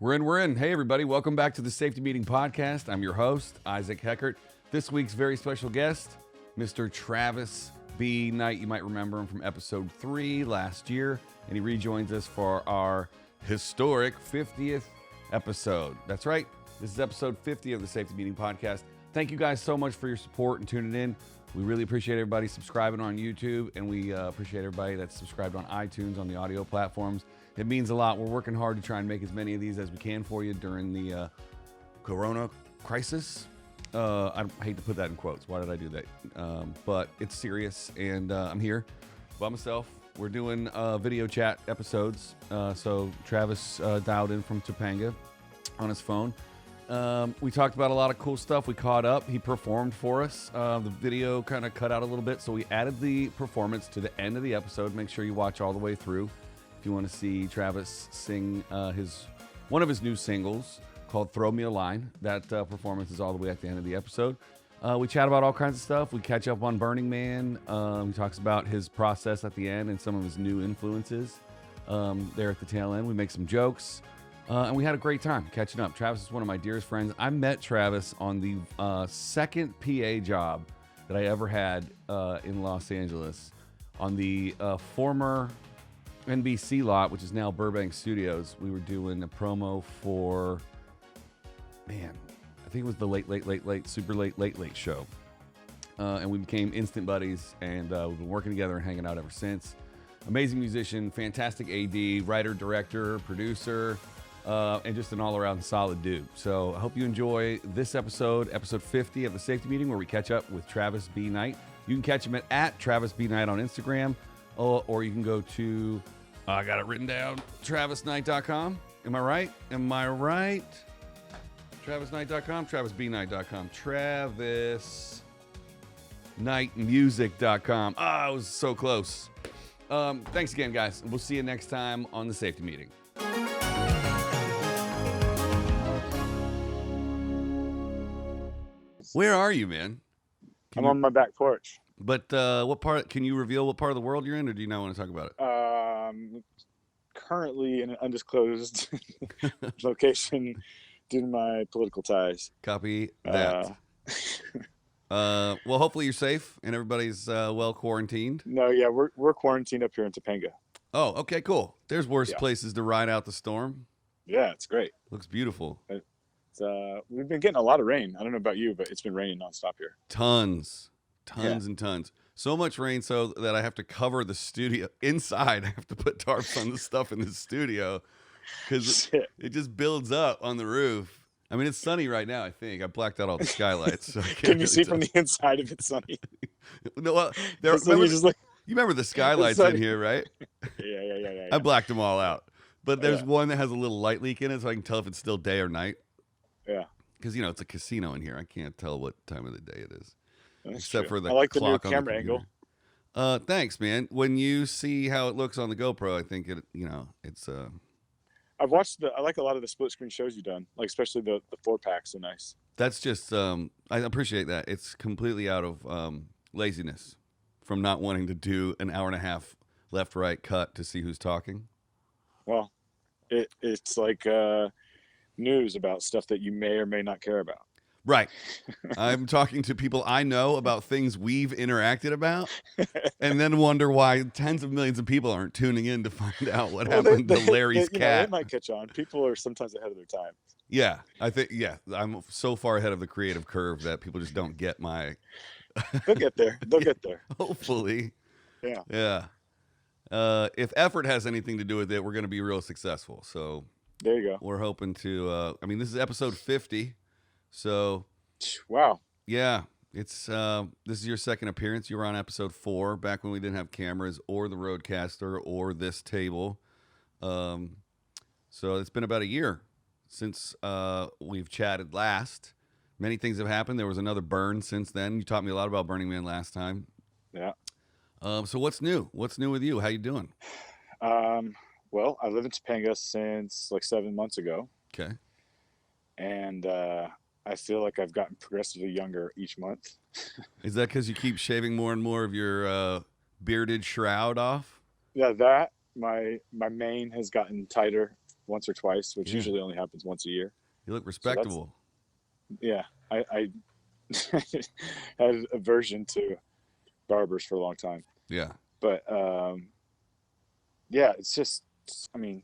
We're in. Hey, everybody. Welcome back to the Safety Meeting Podcast. I'm your host, Isaac Heckert. This week's very special guest, Mr. Travis B. Knight. You might remember him from episode 3 last year, and he rejoins us for our historic 50th episode. That's right. This is episode 50 of the Safety Meeting Podcast. Thank you guys so much for your support and tuning in. We really appreciate everybody subscribing on YouTube, and we appreciate everybody that's subscribed on iTunes, on the audio platforms. It means a lot. We're working hard to try and make as many of these as we can for you during the corona crisis. I hate to put that in quotes. Why did I do that? But it's serious, and I'm here by myself. We're doing video chat episodes. So Travis dialed in from Topanga on his phone. We talked about a lot of cool stuff. We caught up. He performed for us. The video kind of cut out a little bit, so we added the performance to the end of the episode. Make sure you watch all the way through if you want to see Travis sing one of his new singles called Throw Me a Line. That performance is all the way at the end of the episode. We chat about all kinds of stuff. We catch up on Burning Man. He talks about his process at the end and some of his new influences there at the tail end. We make some jokes. And we had a great time catching up. Travis is one of my dearest friends. I met Travis on the second PA job that I ever had in Los Angeles on the former NBC lot, which is now Burbank Studios. We were doing a promo for, I think it was the late, super late show. And we became instant buddies, and we've been working together and hanging out ever since. Amazing musician, fantastic AD, writer, director, producer, and just an all-around solid dude. So I hope you enjoy this episode 50 of the Safety Meeting, where we catch up with Travis B. Knight. You can catch him at Travis B. Knight on Instagram, or you can go to, I got it written down, travisknight.com. Am I right? travisknight.com, travisbknight.com, travisknightmusic.com. I was so close. Thanks again, guys. We'll see you next time on the Safety Meeting. Where are you, man? I'm on my back porch. But can you reveal what part of the world you're in, or do you not want to talk about it? Currently in an undisclosed location due to my political ties. Copy that. Well, hopefully you're safe and everybody's well quarantined. No, yeah, we're quarantined up here in Topanga. Oh, okay, cool. There's worse places to ride out the storm. Yeah, it's great. Looks beautiful. We've been getting a lot of rain. I don't know about you, but it's been raining nonstop here. Tons and tons. So much rain so that I have to cover the studio inside. I have to put tarps on the stuff in the studio because it just builds up on the roof. I mean, it's sunny right now, I think. I blacked out all the skylights. So Can you see from the inside if it's sunny? No, well, you remember the skylights in here, right? Yeah. I blacked them all out. But there's one that has a little light leak in it, so I can tell if it's still day or night. Yeah. Because, it's a casino in here. I can't tell what time of the day it is. That's except true. for the I like clock the new camera on the angle. Thanks, man. When you see how it looks on the GoPro, I think it's I've watched I like a lot of the split screen shows you've done, like especially the 4-packs are nice. That's just I appreciate that. It's completely out of laziness from not wanting to do an hour and a half left right cut to see who's talking. Well, it's like news about stuff that you may or may not care about. Right. I'm talking to people I know about things we've interacted about and then wonder why tens of millions of people aren't tuning in to find out what happened to Larry's cat. They might catch on. People are sometimes ahead of their time. Yeah, I think, I'm so far ahead of the creative curve that people just don't get my... They'll get there. Hopefully. Yeah. If effort has anything to do with it, we're going to be real successful. So there you go. We're hoping to, this is episode 50. So, wow. Yeah, it's this is your second appearance. You were on episode 4 back when we didn't have cameras or the Roadcaster or this table. So it's been about a year since we've chatted last. Many things have happened. There was another burn since then. You taught me a lot about Burning Man last time. Yeah. So what's new? What's new with you? How you doing? Well, I live in Topanga since like 7 months ago. Okay. And I feel like I've gotten progressively younger each month. Is that because you keep shaving more and more of your bearded shroud off? Yeah, that my mane has gotten tighter once or twice, which Yeah. usually only happens once a year. You look respectable. Yeah, I had aversion to barbers for a long time, Yeah. but yeah, it's just, I mean,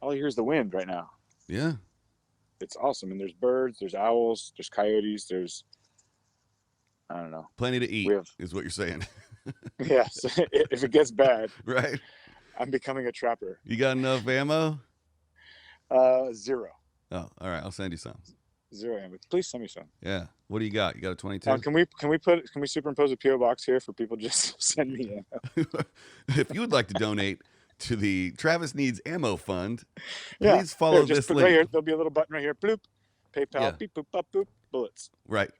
all you hear is the wind right now. Yeah. It's awesome, and there's birds, there's owls, there's coyotes, there's, I don't know. Plenty to eat We have, is what you're saying. yes, if it gets bad, Right. I'm becoming a trapper. You got enough ammo? Zero. Oh, all right. I'll send you some. Zero ammo. Please send me some. Yeah. What do you got? You got a 22? Can we superimpose a PO box here for people just send me ammo? If you would like to donate to the Travis Needs Ammo Fund, Yeah. please follow Here, just this put link. right here. There'll be a little button right here. Bloop. PayPal. Yeah. Beep boop bop boop. Bullets. Right.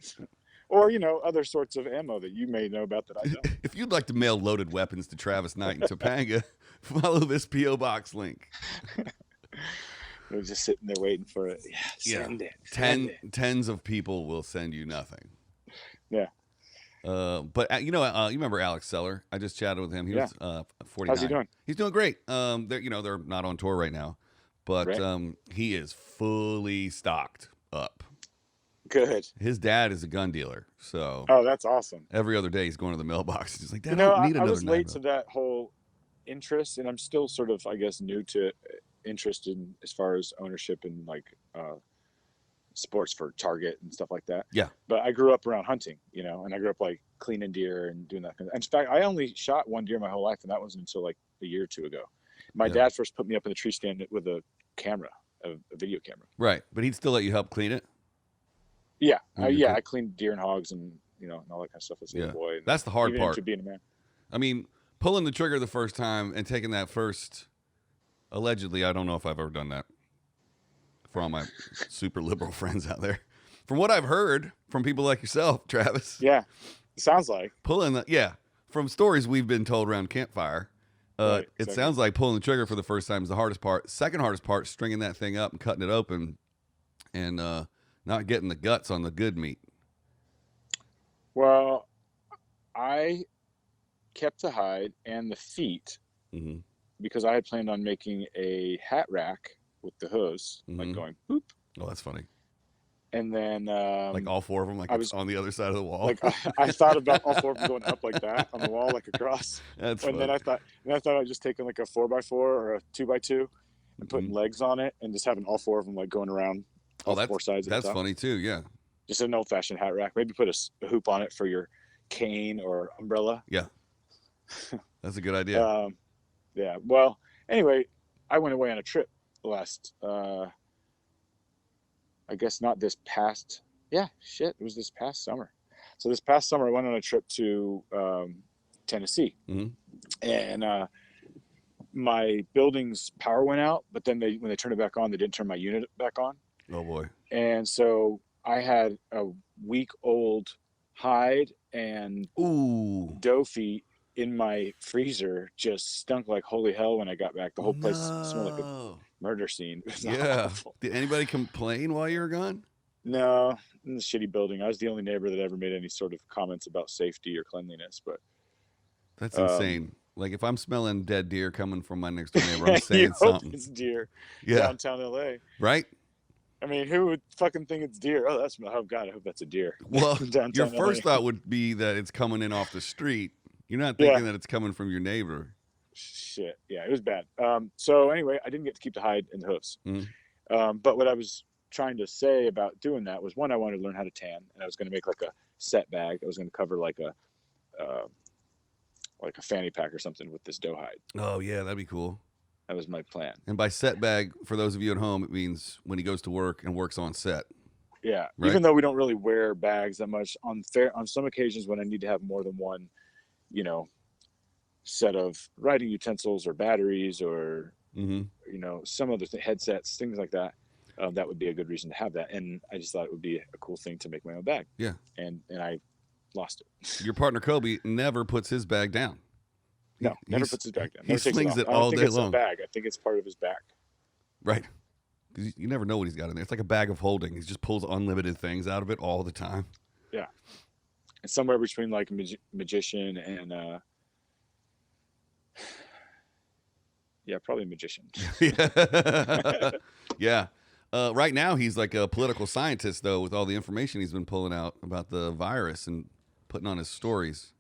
Or other sorts of ammo that you may know about that I don't. If you'd like to mail loaded weapons to Travis Knight in Topanga, follow this P.O. Box link. They're just sitting there waiting for it. Yeah. Send it. Send it. Tens of people will send you nothing. Yeah. But you remember Alex Seller? I just chatted with him. He was 49. How's he doing? He's doing great. They're not on tour right now, but Right. he is fully stocked up. Good. His dad is a gun dealer, so Oh, that's awesome. every other day he's going to the mailbox. He's just like, Dad, I don't need I another was late 9mm. to that whole interest, and I'm still sort of, I guess, new to interest in as far as ownership and like sports for target and stuff like that. Yeah. But I grew up around hunting, and I grew up like cleaning deer and doing that kind of. In fact, I only shot one deer my whole life, and that wasn't until like a year or two ago. My dad first put me up in the tree stand with a camera, a video camera. Right, but he'd still let you help clean it. Yeah, Okay. I cleaned deer and hogs and and all that kind of stuff as a little boy. That's the hard even part. into being a man. I mean, pulling the trigger the first time and taking that first, allegedly, I don't know if I've ever done that. For all my super liberal friends out there, from what I've heard from people like yourself, Travis. Yeah, it sounds like from stories we've been told around campfire. Right, It exactly. sounds like pulling the trigger for the first time is the hardest part. Second hardest part, stringing that thing up and cutting it open, and not getting the guts on the good meat. Well, I kept the hide and the feet Mm-hmm. because I had planned on making a hat rack with the hooves, like Mhm. going boop, Oh, that's funny. and then Like all four of them, like I it's was- on the other side of the wall. like I thought about all four of them going up like that on the wall, like across. That's And funny. then I thought I'd just taking like a 4x4 or a 2x2 and putting Mhm. legs on it and just having all four of them like going around all four sides. That's at the top. funny too. Yeah, Just an old-fashioned hat rack. Maybe put a hoop on it for your cane or umbrella. that's a good idea. Yeah. Well, anyway, I went away on a trip last. I guess not this past. Yeah, shit. It was this past summer. So this past summer, I went on a trip to Tennessee, Mhm. and my building's power went out. But then when they turned it back on, they didn't turn my unit back on, Oh boy. and so I had a week-old hide and Ooh. doe feet in my freezer. Just stunk like holy hell when I got back. The whole place smelled like a No. murder scene. It was Yeah. awful. Did anybody complain while you were gone? No, in the shitty building. I was the only neighbor that ever made any sort of comments about safety or cleanliness. But That's insane. Like if I'm smelling dead deer coming from my next door neighbor, I'm saying you hope something. it's deer Yeah. downtown LA. Right. I mean, who would fucking think it's deer? Oh God, I hope that's a deer. Well, Downtown your LA. first thought would be that it's coming in off the street. You're not thinking that it's coming from your neighbor. Shit. Yeah, it was bad. So anyway, I didn't get to keep the hide and the hooves. Mhm. But what I was trying to say about doing that was, one, I wanted to learn how to tan, and I was going to make like a set bag. I was going to cover like a fanny pack or something with this doe hide. Oh yeah, that'd be cool. That was my plan. And by set bag, for those of you at home, it means when he goes to work and works on set. Yeah. Right. Even though we don't really wear bags that much, on some occasions when I need to have more than one, set of writing utensils or batteries or Mm-hmm. some other headsets, things like that, that would be a good reason to have that. And I just thought it would be a cool thing to make my own bag. Yeah. And I lost it. Your partner Kobe never puts his bag down. No, never He's- puts his bag down. he Never takes slings off. it I don't all think day it's long. a bag. I think it's part of his back. Right. 'Cause you never know what he's got in there. It's like a bag of holding. He just pulls unlimited things out of it all the time. It's somewhere between like a magician and Yeah, probably a magician. Yeah. Right now, he's like a political scientist, though, with all the information he's been pulling out about the virus and putting on his stories.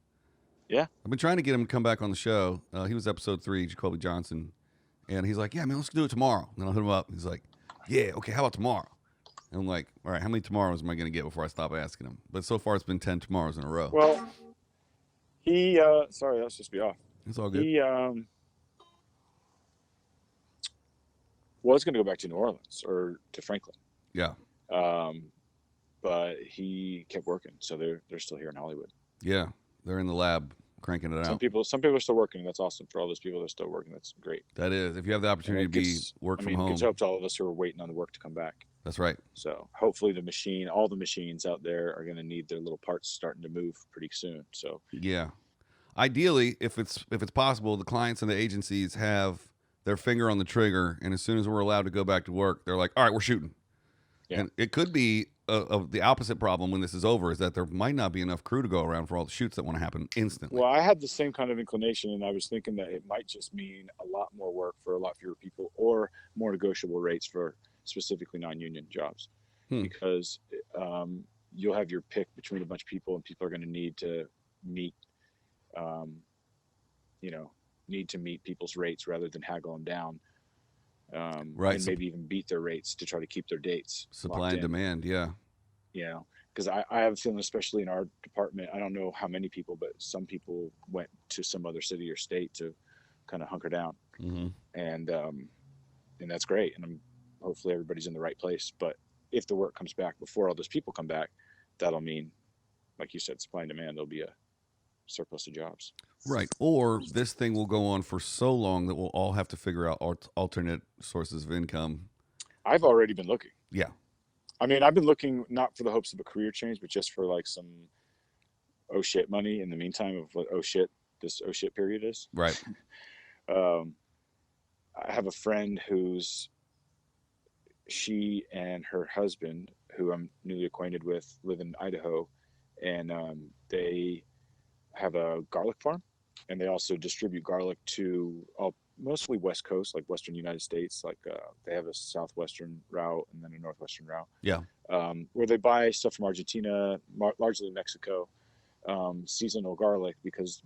Yeah. I've been trying to get him to come back on the show. He was episode 3, Jacoby Johnson. And he's like, yeah, man, let's do it tomorrow. And then I'll hit him up. He's like, yeah, okay, how about tomorrow? And I'm like, all right, how many tomorrows am I going to get before I stop asking him? But so far, it's been 10 tomorrows in a row. Well, he, sorry, that's just be off. It's all good. He was going to go back to New Orleans or to Franklin. Yeah. But he kept working. So they're still here in Hollywood. Yeah. They're in the lab cranking it out. Some people are still working. That's awesome. For all those people that are still working, that's great. That is. If you have the opportunity to work from home. It gives hope to all of us who are waiting on the work to come back. That's right. So hopefully all the machines out there are going to need their little parts starting to move pretty soon. So yeah. Ideally, if it's possible, the clients and the agencies have their finger on the trigger, and as soon as we're allowed to go back to work, they're like, all right, we're shooting. Yeah. And it could be the opposite problem when this is over, is that there might not be enough crew to go around for all the shoots that want to happen instantly. Well, I had the same kind of inclination, and I was thinking that it might just mean a lot more work for a lot fewer people, or more negotiable rates for specifically non-union jobs, because you'll have your pick between a bunch of people, and people are going to need to meet, need to meet people's rates rather than haggle them down. Right. And maybe even beat their rates to try to keep their dates. Supply and demand, yeah. Because I have a feeling, especially in our department, I don't know how many people, but some people went to some other city or state to kind of hunker down. Mm-hmm. And that's great. And hopefully everybody's in the right place. But if the work comes back before all those people come back, that'll mean, like you said, supply and demand, there'll be a surplus of jobs. Right. Or this thing will go on for so long that we'll all have to figure out alternate sources of income. I've already been looking. Yeah. I mean, I've been looking not for the hopes of a career change, but just for like some oh shit money in the meantime of what this oh shit period is. Right. I have a friend she and her husband, who I'm newly acquainted with, live in Idaho, and they have a garlic farm, and they also distribute garlic to mostly West Coast, like Western United States. Like they have a southwestern route and then a northwestern route. Yeah. Where they buy stuff from Argentina, largely Mexico, seasonal garlic, because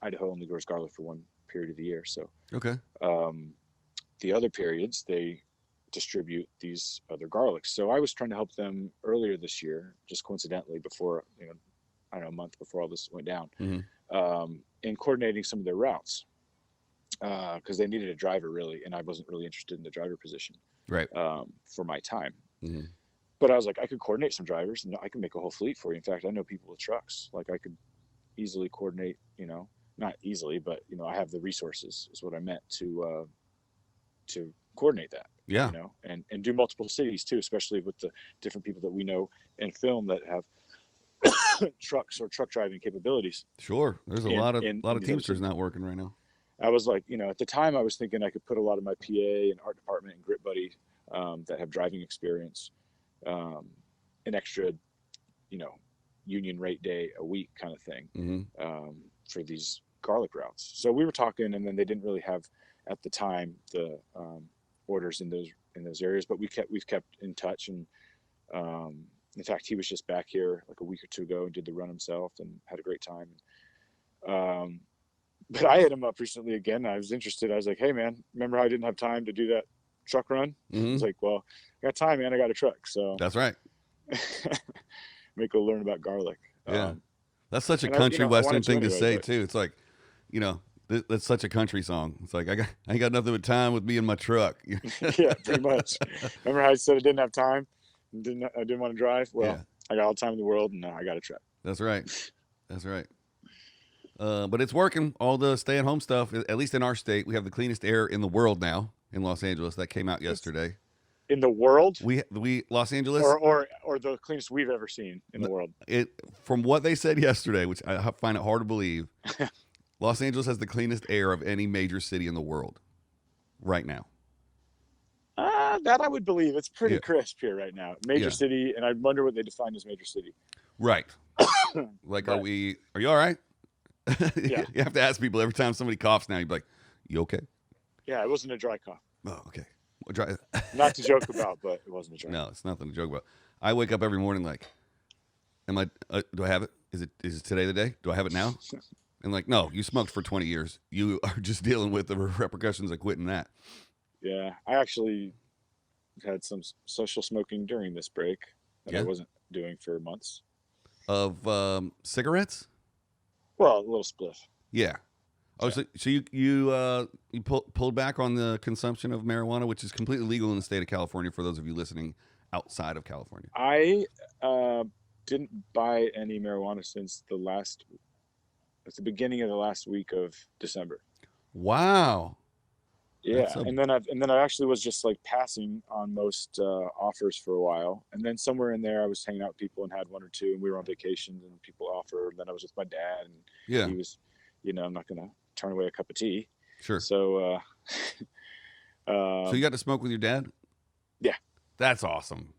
Idaho only grows garlic for one period of the year. So okay. The other periods they distribute these other garlics. So I was trying to help them earlier this year, just coincidentally before, I don't know, a month before all this went down, in coordinating some of their routes, because they needed a driver really, and I wasn't really interested in the driver position, right? For my time. Mm-hmm. But I was like, I could coordinate some drivers, and I can make a whole fleet for you. In fact, I know people with trucks. Like I could easily coordinate, not easily, but I have the resources, is what I meant, to coordinate that. Yeah. And do multiple cities too, especially with the different people that we know in film that have trucks or truck driving capabilities. Sure. There's a lot of Teamsters not working right now. I was like, at the time I was thinking I could put a lot of my PA and art department and Grit Buddy that have driving experience, an extra, union rate day a week kind of thing, for these garlic routes. So we were talking, and then they didn't really have at the time the orders in those areas, but we've kept in touch, and in fact he was just back here like a week or two ago and did the run himself and had a great time. But I hit him up recently again. I was interested. I was like, hey man, remember how I didn't have time to do that truck run? Mm-hmm. He's like, well, I got time, man. I got a truck. So that's right. Make go learn about garlic. Yeah. That's such a country western thing to say too. It's like, that's such a country song. It's like, I ain't got nothing but time with me and my truck. Yeah, pretty much. Remember how I said I didn't have time? I didn't want to drive? Well, yeah. I got all the time in the world, and now I got a truck. That's right. That's right. But it's working. All the stay-at-home stuff, at least in our state, we have the cleanest air in the world now in Los Angeles. That came out yesterday. In the world? We Los Angeles, or the cleanest we've ever seen in the world. From what they said yesterday, which I find it hard to believe, Los Angeles has the cleanest air of any major city in the world right now. That I would believe. It's pretty crisp here right now. Major city, and I wonder what they define as major city. Right. Like, are you all right? Yeah. You have to ask people every time somebody coughs now. You'd be like, you okay? Yeah, it wasn't a dry cough. Oh, okay. Well, dry. Not to joke about, but it wasn't a dry. No, it's nothing to joke about. I wake up every morning like, am I? Do I have it? Is it today the day? Do I have it now? And like, no, you smoked for 20 years. You are just dealing with the repercussions of quitting that. Yeah, I actually had some social smoking during this break that I wasn't doing for months. Of cigarettes? Well, a little spliff. Yeah. Oh, so you pulled back on the consumption of marijuana, which is completely legal in the state of California for those of you listening outside of California. I didn't buy any marijuana since the beginning of the last week of December. Wow. Yeah, and then I actually was just like passing on most offers for a while, and then somewhere in there I was hanging out with people and had one or two, and we were on vacation and people offered. And then I was with my dad, and he was, I'm not gonna turn away a cup of tea. Sure. So, so you got to smoke with your dad? Yeah, that's awesome.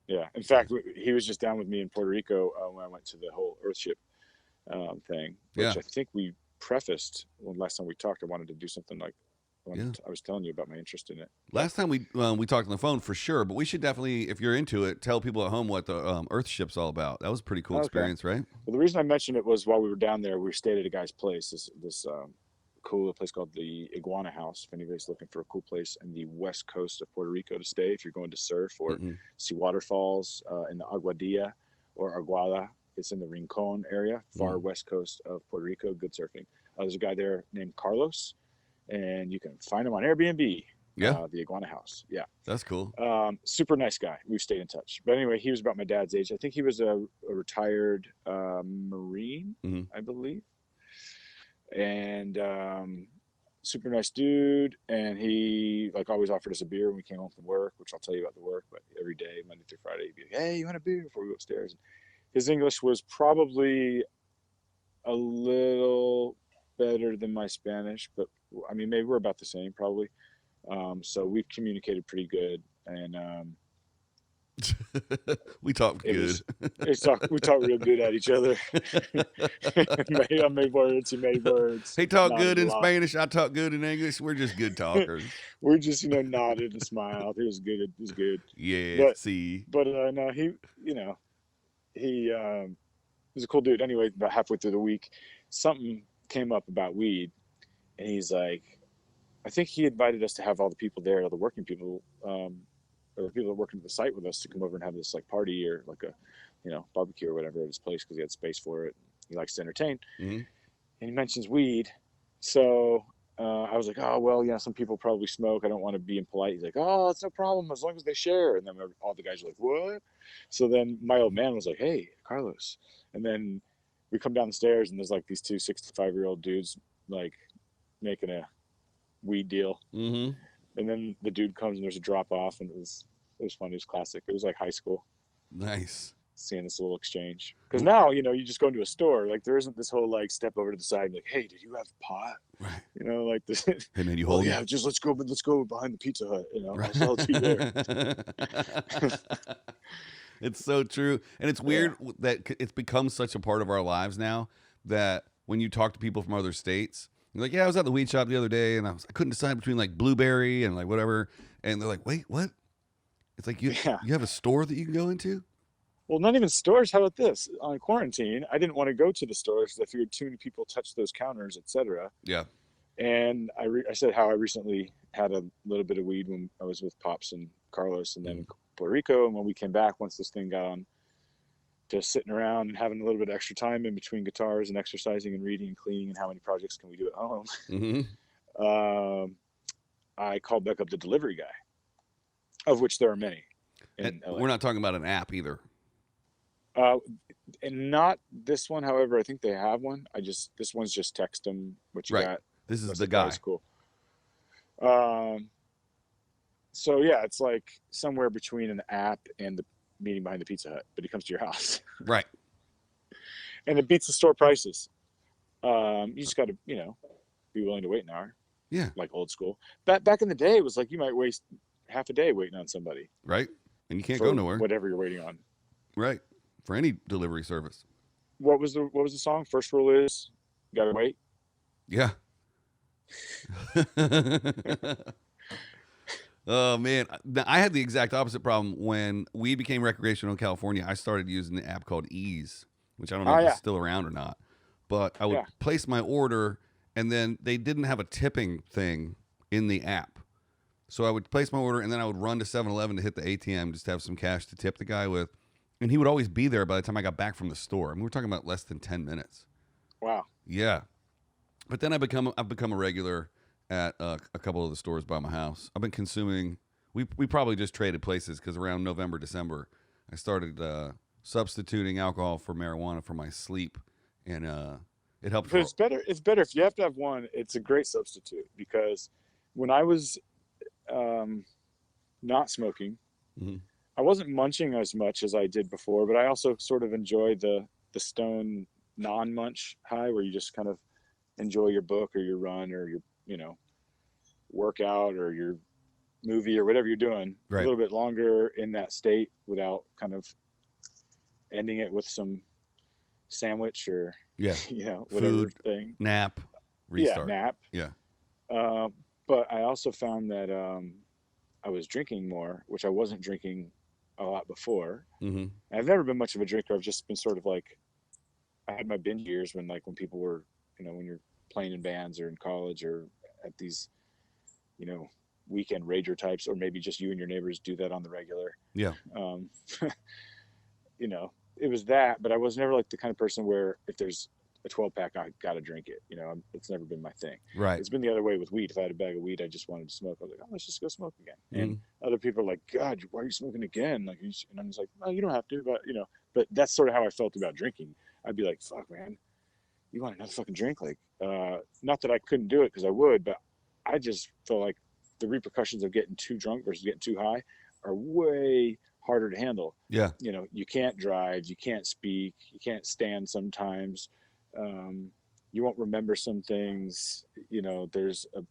Yeah, in fact, he was just down with me in Puerto Rico when I went to the whole Earthship thing, which I think we prefaced when last time we talked. I wanted to do something like. I was telling you about my interest in it. Last time we talked on the phone for sure, but we should definitely, if you're into it, tell people at home what the Earthship's all about. That was a pretty cool experience, right? Well, the reason I mentioned it was while we were down there, we stayed at a guy's place, this cool place called the Iguana House. If anybody's looking for a cool place in the west coast of Puerto Rico to stay, if you're going to surf or see waterfalls in the Aguadilla or Aguada, it's in the Rincon area, far west coast of Puerto Rico. Good surfing. There's a guy there named Carlos. And you can find him on Airbnb. Yeah. The Iguana House. Yeah. That's cool. Super nice guy. We've stayed in touch. But anyway, he was about my dad's age. I think he was a retired Marine, I believe. And super nice dude. And he always offered us a beer when we came home from work, which I'll tell you about the work. But every day, Monday through Friday, he'd be like, hey, you want a beer before we go upstairs? And his English was probably a little better than my Spanish, but I mean, maybe we're about the same, probably. So we've communicated pretty good, and we talk good. We talk real good at each other. I made words. He made words. He talked good in Spanish. I talk good in English. We're just good talkers. We're just nodded and smiled. It was good. It was good. Yeah. But no, he was a cool dude. Anyway, about halfway through the week, something came up about weed, and he's like, I think he invited us to have all the people there, all the working people, or the people that are working at the site with us, to come over and have this party or a barbecue or whatever at his place, because he had space for it. He likes to entertain. And he mentions weed, so I was like, oh well, some people probably smoke. I don't want to be impolite. He's like, oh, it's no problem as long as they share. And then all the guys are like, what? So then my old man was like, hey, Carlos. And then we come down the stairs, and there's these two 65-year-old dudes making a weed deal. And then the dude comes, and there's a drop off, and it was fun. It was classic. It was like high school. Nice. Seeing this little exchange, because now you just go into a store, there isn't this whole step over to the side and hey, did you have pot? Right. This. Hey man, you hold. Yeah, just let's go behind the Pizza Hut. I'll sell it to you there. It's so true. And it's weird that it's become such a part of our lives now that when you talk to people from other states, you're like, yeah, I was at the weed shop the other day and I couldn't decide between blueberry and whatever. And they're like, wait, what? It's like, you have a store that you can go into? Well, not even stores. How about this? On quarantine, I didn't want to go to the stores because I figured too many people touch those counters, etc. Yeah. And I said how I recently had a little bit of weed when I was with Pops and Carlos, and then in Puerto Rico. And when we came back, once this thing got on to sitting around and having a little bit of extra time in between guitars and exercising and reading and cleaning and how many projects can we do at home, I called back up the delivery guy, of which there are many. And we're not talking about an app either. And not this one, however, I think they have one. This one's just text them what you got. This is the guy. Cool. So yeah, it's somewhere between an app and the meeting behind the Pizza Hut, but he comes to your house. Right. And it beats the store prices. You just got to, be willing to wait an hour. Yeah. Old school. Back in the day, it was you might waste half a day waiting on somebody. Right. And you can't go nowhere. Whatever you're waiting on. Right. For any delivery service. What was the song? First rule is you gotta wait. Yeah. Oh man, I had the exact opposite problem when we became recreational in California. I started using the app called Ease, which I don't know Oh if it's yeah, still around or not. But I would yeah. place my order, and then they didn't have a tipping thing in the app. So I would place my order, and then I would run to 7-Eleven to hit the ATM just to have some cash to tip the guy with. And he would always be there by the time I got back from the store. I mean, we're talking about less than 10 minutes. Wow. Yeah. But then I've become a regular at a couple of the stores by my house. I've been consuming. We probably just traded places because around November, December, I started substituting alcohol for marijuana for my sleep, and it helped. But it's better. It's better if you have to have one. It's a great substitute because when I was not smoking, Mhm. I wasn't munching as much as I did before, but I also sort of enjoy the stone non-munch high where you just kind of enjoy your book or your run or your workout or your movie or whatever you're doing a Right. little bit longer in that state without kind of ending it with some sandwich or Yeah. whatever Food, thing. nap, Yeah, restart. nap. Yeah. But I also found that I was drinking more, which I wasn't drinking a lot before. Mm-hmm. I've never been much of a drinker. I've just been sort of like, I had my binge years when people were, when you're playing in bands or in college or at these, weekend rager types, or maybe just you and your neighbors do that on the regular. Yeah. Um, it was that, but I was never like the kind of person where if there's a 12-pack, I got to drink it. It's never been my thing. Right. It's been the other way with weed. If I had a bag of weed, I just wanted to smoke. I was like, oh, let's just go smoke again. Mm-hmm. And other people are like, God, why are you smoking again? Like, and I'm just like, well, you don't have to, but that's sort of how I felt about drinking. I'd be like, fuck, man, you want another fucking drink? Like, not that I couldn't do it because I would, but I just felt like the repercussions of getting too drunk versus getting too high are way harder to handle. Yeah. You can't drive, you can't speak, you can't stand sometimes. You won't remember some things. There's a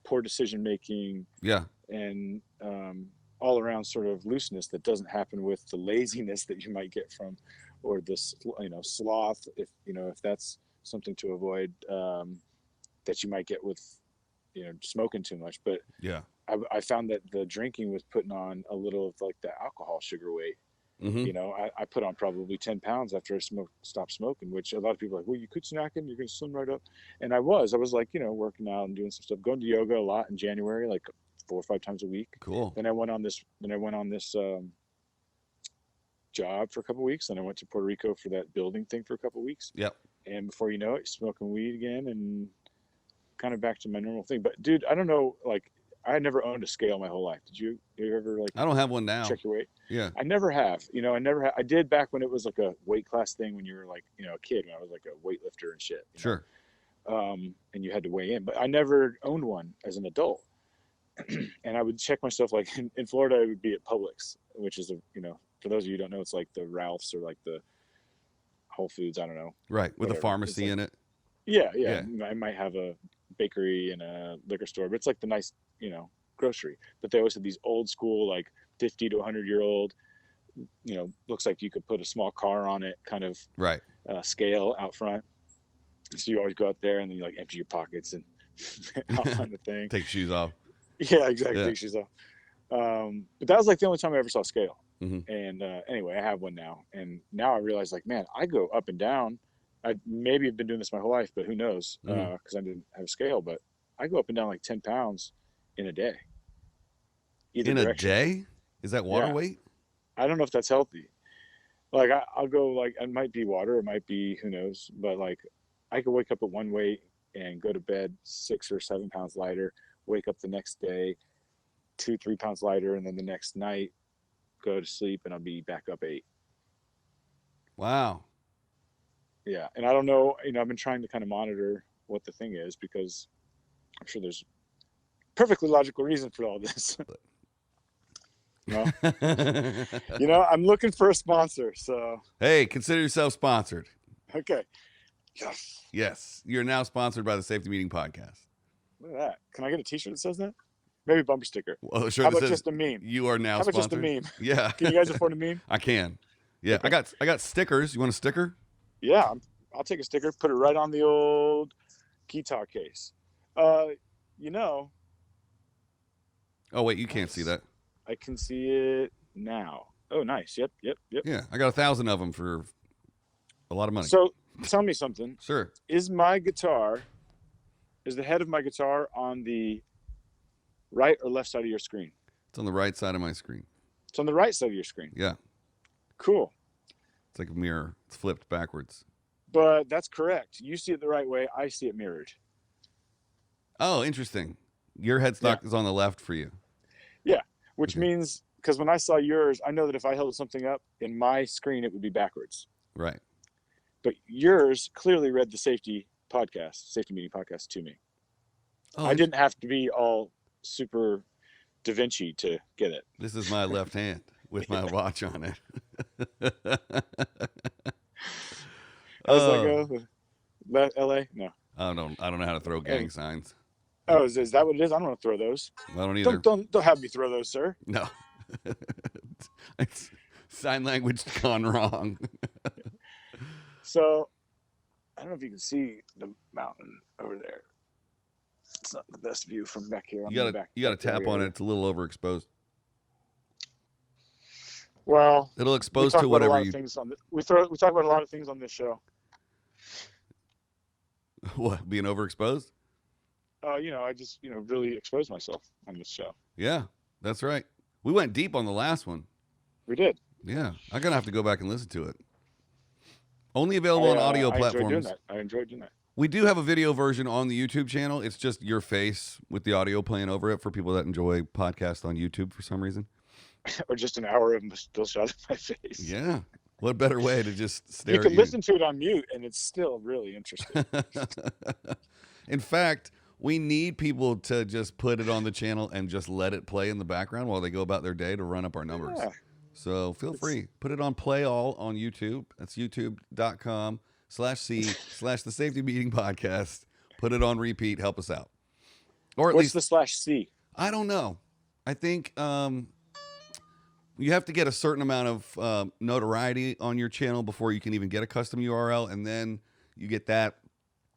poor decision making. Yeah. And all around sort of looseness that doesn't happen with the laziness that you might get from, or this sloth, if that's something to avoid, that you might get with smoking too much. But Yeah. I found that the drinking was putting on a little of like the alcohol sugar weight. Mm-hmm. I put on probably 10 pounds after I stopped smoking, which a lot of people are like, well, you quit snacking, you're going to slim right up. And I was like, working out and doing some stuff, going to yoga a lot in January, like 4 or 5 times a week. Cool. Then I went on this job for a couple of weeks. Then I went to Puerto Rico for that building thing for a couple of weeks. Yep. And before you know it, smoking weed again and kind of back to my normal thing. But dude, I don't know, like I had never owned a scale my whole life. Did you ever I don't have one now. check your weight? Yeah. I never have. I did back when it was like a weight class thing when you were like, a kid, when I was like a weightlifter and shit. Sure. And you had to weigh in, but I never owned one as an adult. And I would check myself like in Florida, I would be at Publix, which is for those of you who don't know, it's like the Ralph's or like the Whole Foods. I don't know. Right. With Whatever. a pharmacy like, in it. Yeah. I might have a bakery and a liquor store, but it's like the nice, grocery. But they always have these old school, like 50 to 100-year-old, looks like you could put a small car on it kind of Right. Scale out front. So you always go out there and then you like empty your pockets and out on the thing. Take shoes off. Yeah, exactly. Yeah. Take shoes off. But that was like the only time I ever saw scale. Mm-hmm. And anyway, I have one now. And now I realize like, man, I go up and down. I maybe have been doing this my whole life, but who knows? Because I didn't have a scale, but I go up and down like 10 pounds in a day. Either In direction. a day? Is that water Yeah. weight? I don't know if that's healthy. Like I'll go like, it might be water, it might be, who knows, but like I could wake up at one weight and go to bed 6 or 7 pounds lighter, wake up the next day 2-3 pounds lighter, and then the next night go to sleep and I'll be back up 8. Wow. Yeah. And I don't know, I've been trying to kind of monitor what the thing is because I'm sure there's perfectly logical reason for all this. I'm looking for a sponsor, so Hey, consider yourself sponsored. okay. Yes. Yes. You're now sponsored by the Safety Meeting Podcast. Look at that. Can I get a t-shirt that says that? Maybe a bumper sticker. Well, sure. How that about says just a meme? You are now How about sponsored. just a meme? Yeah. Can you guys afford a meme? I can. Yeah. Okay. I got stickers. You want a sticker? Yeah, I'll take a sticker, put it right on the old guitar case. You know, Oh wait, you can't see that. I can see it now. Oh, nice. Yep. Yeah, I got 1,000 of them for a lot of money. So tell me something. Sure. Is the head of my guitar on the right or left side of your screen? It's on the right side of my screen. It's on the right side of your screen. Yeah. Cool. It's like a mirror. It's flipped backwards. But that's correct. You see it the right way. I see it mirrored. Oh, interesting. Your headstock is on the left for you. Yeah, which means, because when I saw yours, I know that if I held something up in my screen, it would be backwards. Right. But yours clearly read the safety meeting podcast to me. Oh, I didn't have to be all super Da Vinci to get it. This is my left hand with my watch on it. How's that go? LA? No. I don't know how to throw gang signs. Oh, is that what it is? I don't want to throw those. I don't either. Don't have me throw those, sir. No. It's sign language gone wrong. So, I don't know if you can see the mountain over there. It's not the best view from back here. You gotta tap on it. It's a little overexposed. Well, it'll expose to whatever you. We talk about a lot of things on this show. What, being overexposed? I just really exposed myself on this show. Yeah, that's right. We went deep on the last one. We did. Yeah, I'm gonna have to go back and listen to it. Only available on audio platforms. I enjoyed doing that. We do have a video version on the YouTube channel. It's just your face with the audio playing over it for people that enjoy podcasts on YouTube for some reason. Or just an hour of still shot of my face. Yeah. What better way to just stare at you? You can listen to it on mute, and it's still really interesting. In fact, we need people to just put it on the channel and just let it play in the background while they go about their day to run up our numbers. Yeah. So feel free. Put it on Play All on YouTube. That's youtube.com/C/the Safety Meeting Podcast. Put it on repeat. Help us out. Or at least the /C? I don't know. I think you have to get a certain amount of notoriety on your channel before you can even get a custom URL, and then you get that.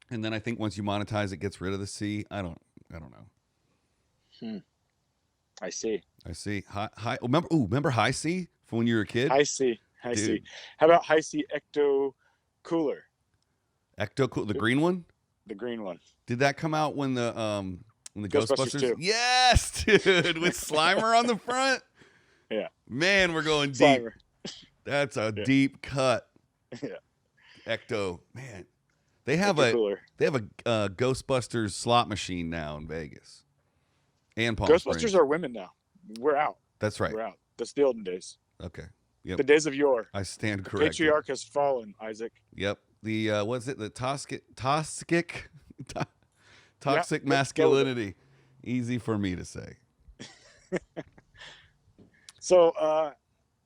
And then I think once you monetize, it gets rid of the C. I don't know. I see. Hi. Remember High C from when you were a kid? High C. How about High C Ecto Cooler? The green one? The green one. Did that come out when the Ghostbusters 2. Yes, dude, with Slimer on the front? Yeah. Man, we're going deep. Slimer. That's a deep cut. Yeah. Ecto, man. They have a Ghostbusters slot machine now in Vegas. And Palm Ghostbusters Springs. are women now. We're out. That's right. We're out. That's the olden days. Okay. Yep. The days of yore. I stand corrected. The patriarch has fallen, Isaac. Yep. The what's it? The toxic masculinity. Easy for me to say. So,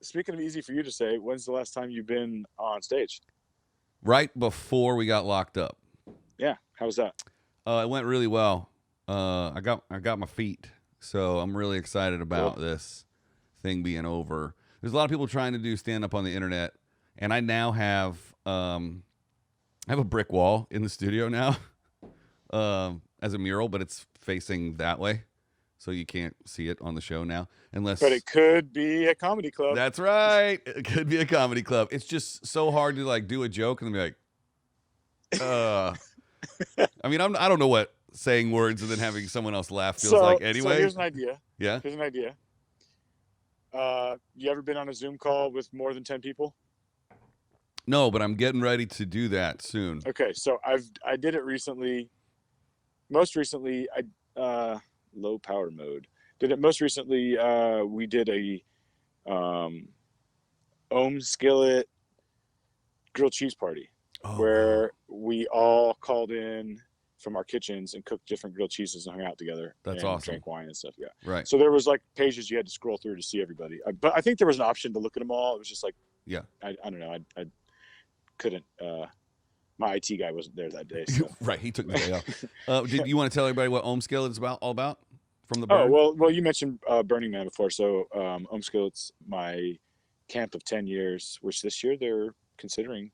speaking of easy for you to say, when's the last time you've been on stage? Right before we got locked up. Yeah. How was that? It went really well. I got my feet, so I'm really excited about this thing being over. There's a lot of people trying to do stand up on the internet, and I now have I have a brick wall in the studio now as a mural, but it's facing that way, so you can't see it on the show now unless. But it could be a comedy club. That's right. It could be a comedy club. It's just so hard to like do a joke and be like, I mean, I don't know what saying words and then having someone else laugh feels like anyway. So here's an idea. Yeah. Here's an idea. You ever been on a Zoom call with more than 10 people? No, but I'm getting ready to do that soon. Okay, so I did it recently. Most recently, low power mode. Did it most recently? We did a ohm skillet grilled cheese party where we all called in from our kitchens and cooked different grilled cheeses and hung out together. That's and awesome. Drank wine and stuff. Yeah. Right. So there was like pages you had to scroll through to see everybody. But I think there was an option to look at them all. It was just like, yeah. I don't know. I couldn't. My IT guy wasn't there that day. So. Right. He took the day off. Did you want to tell everybody what ohm skillet is all about? From the bird? Well, you mentioned Burning Man before. So ohm skillet's my camp of 10 years, which this year they're considering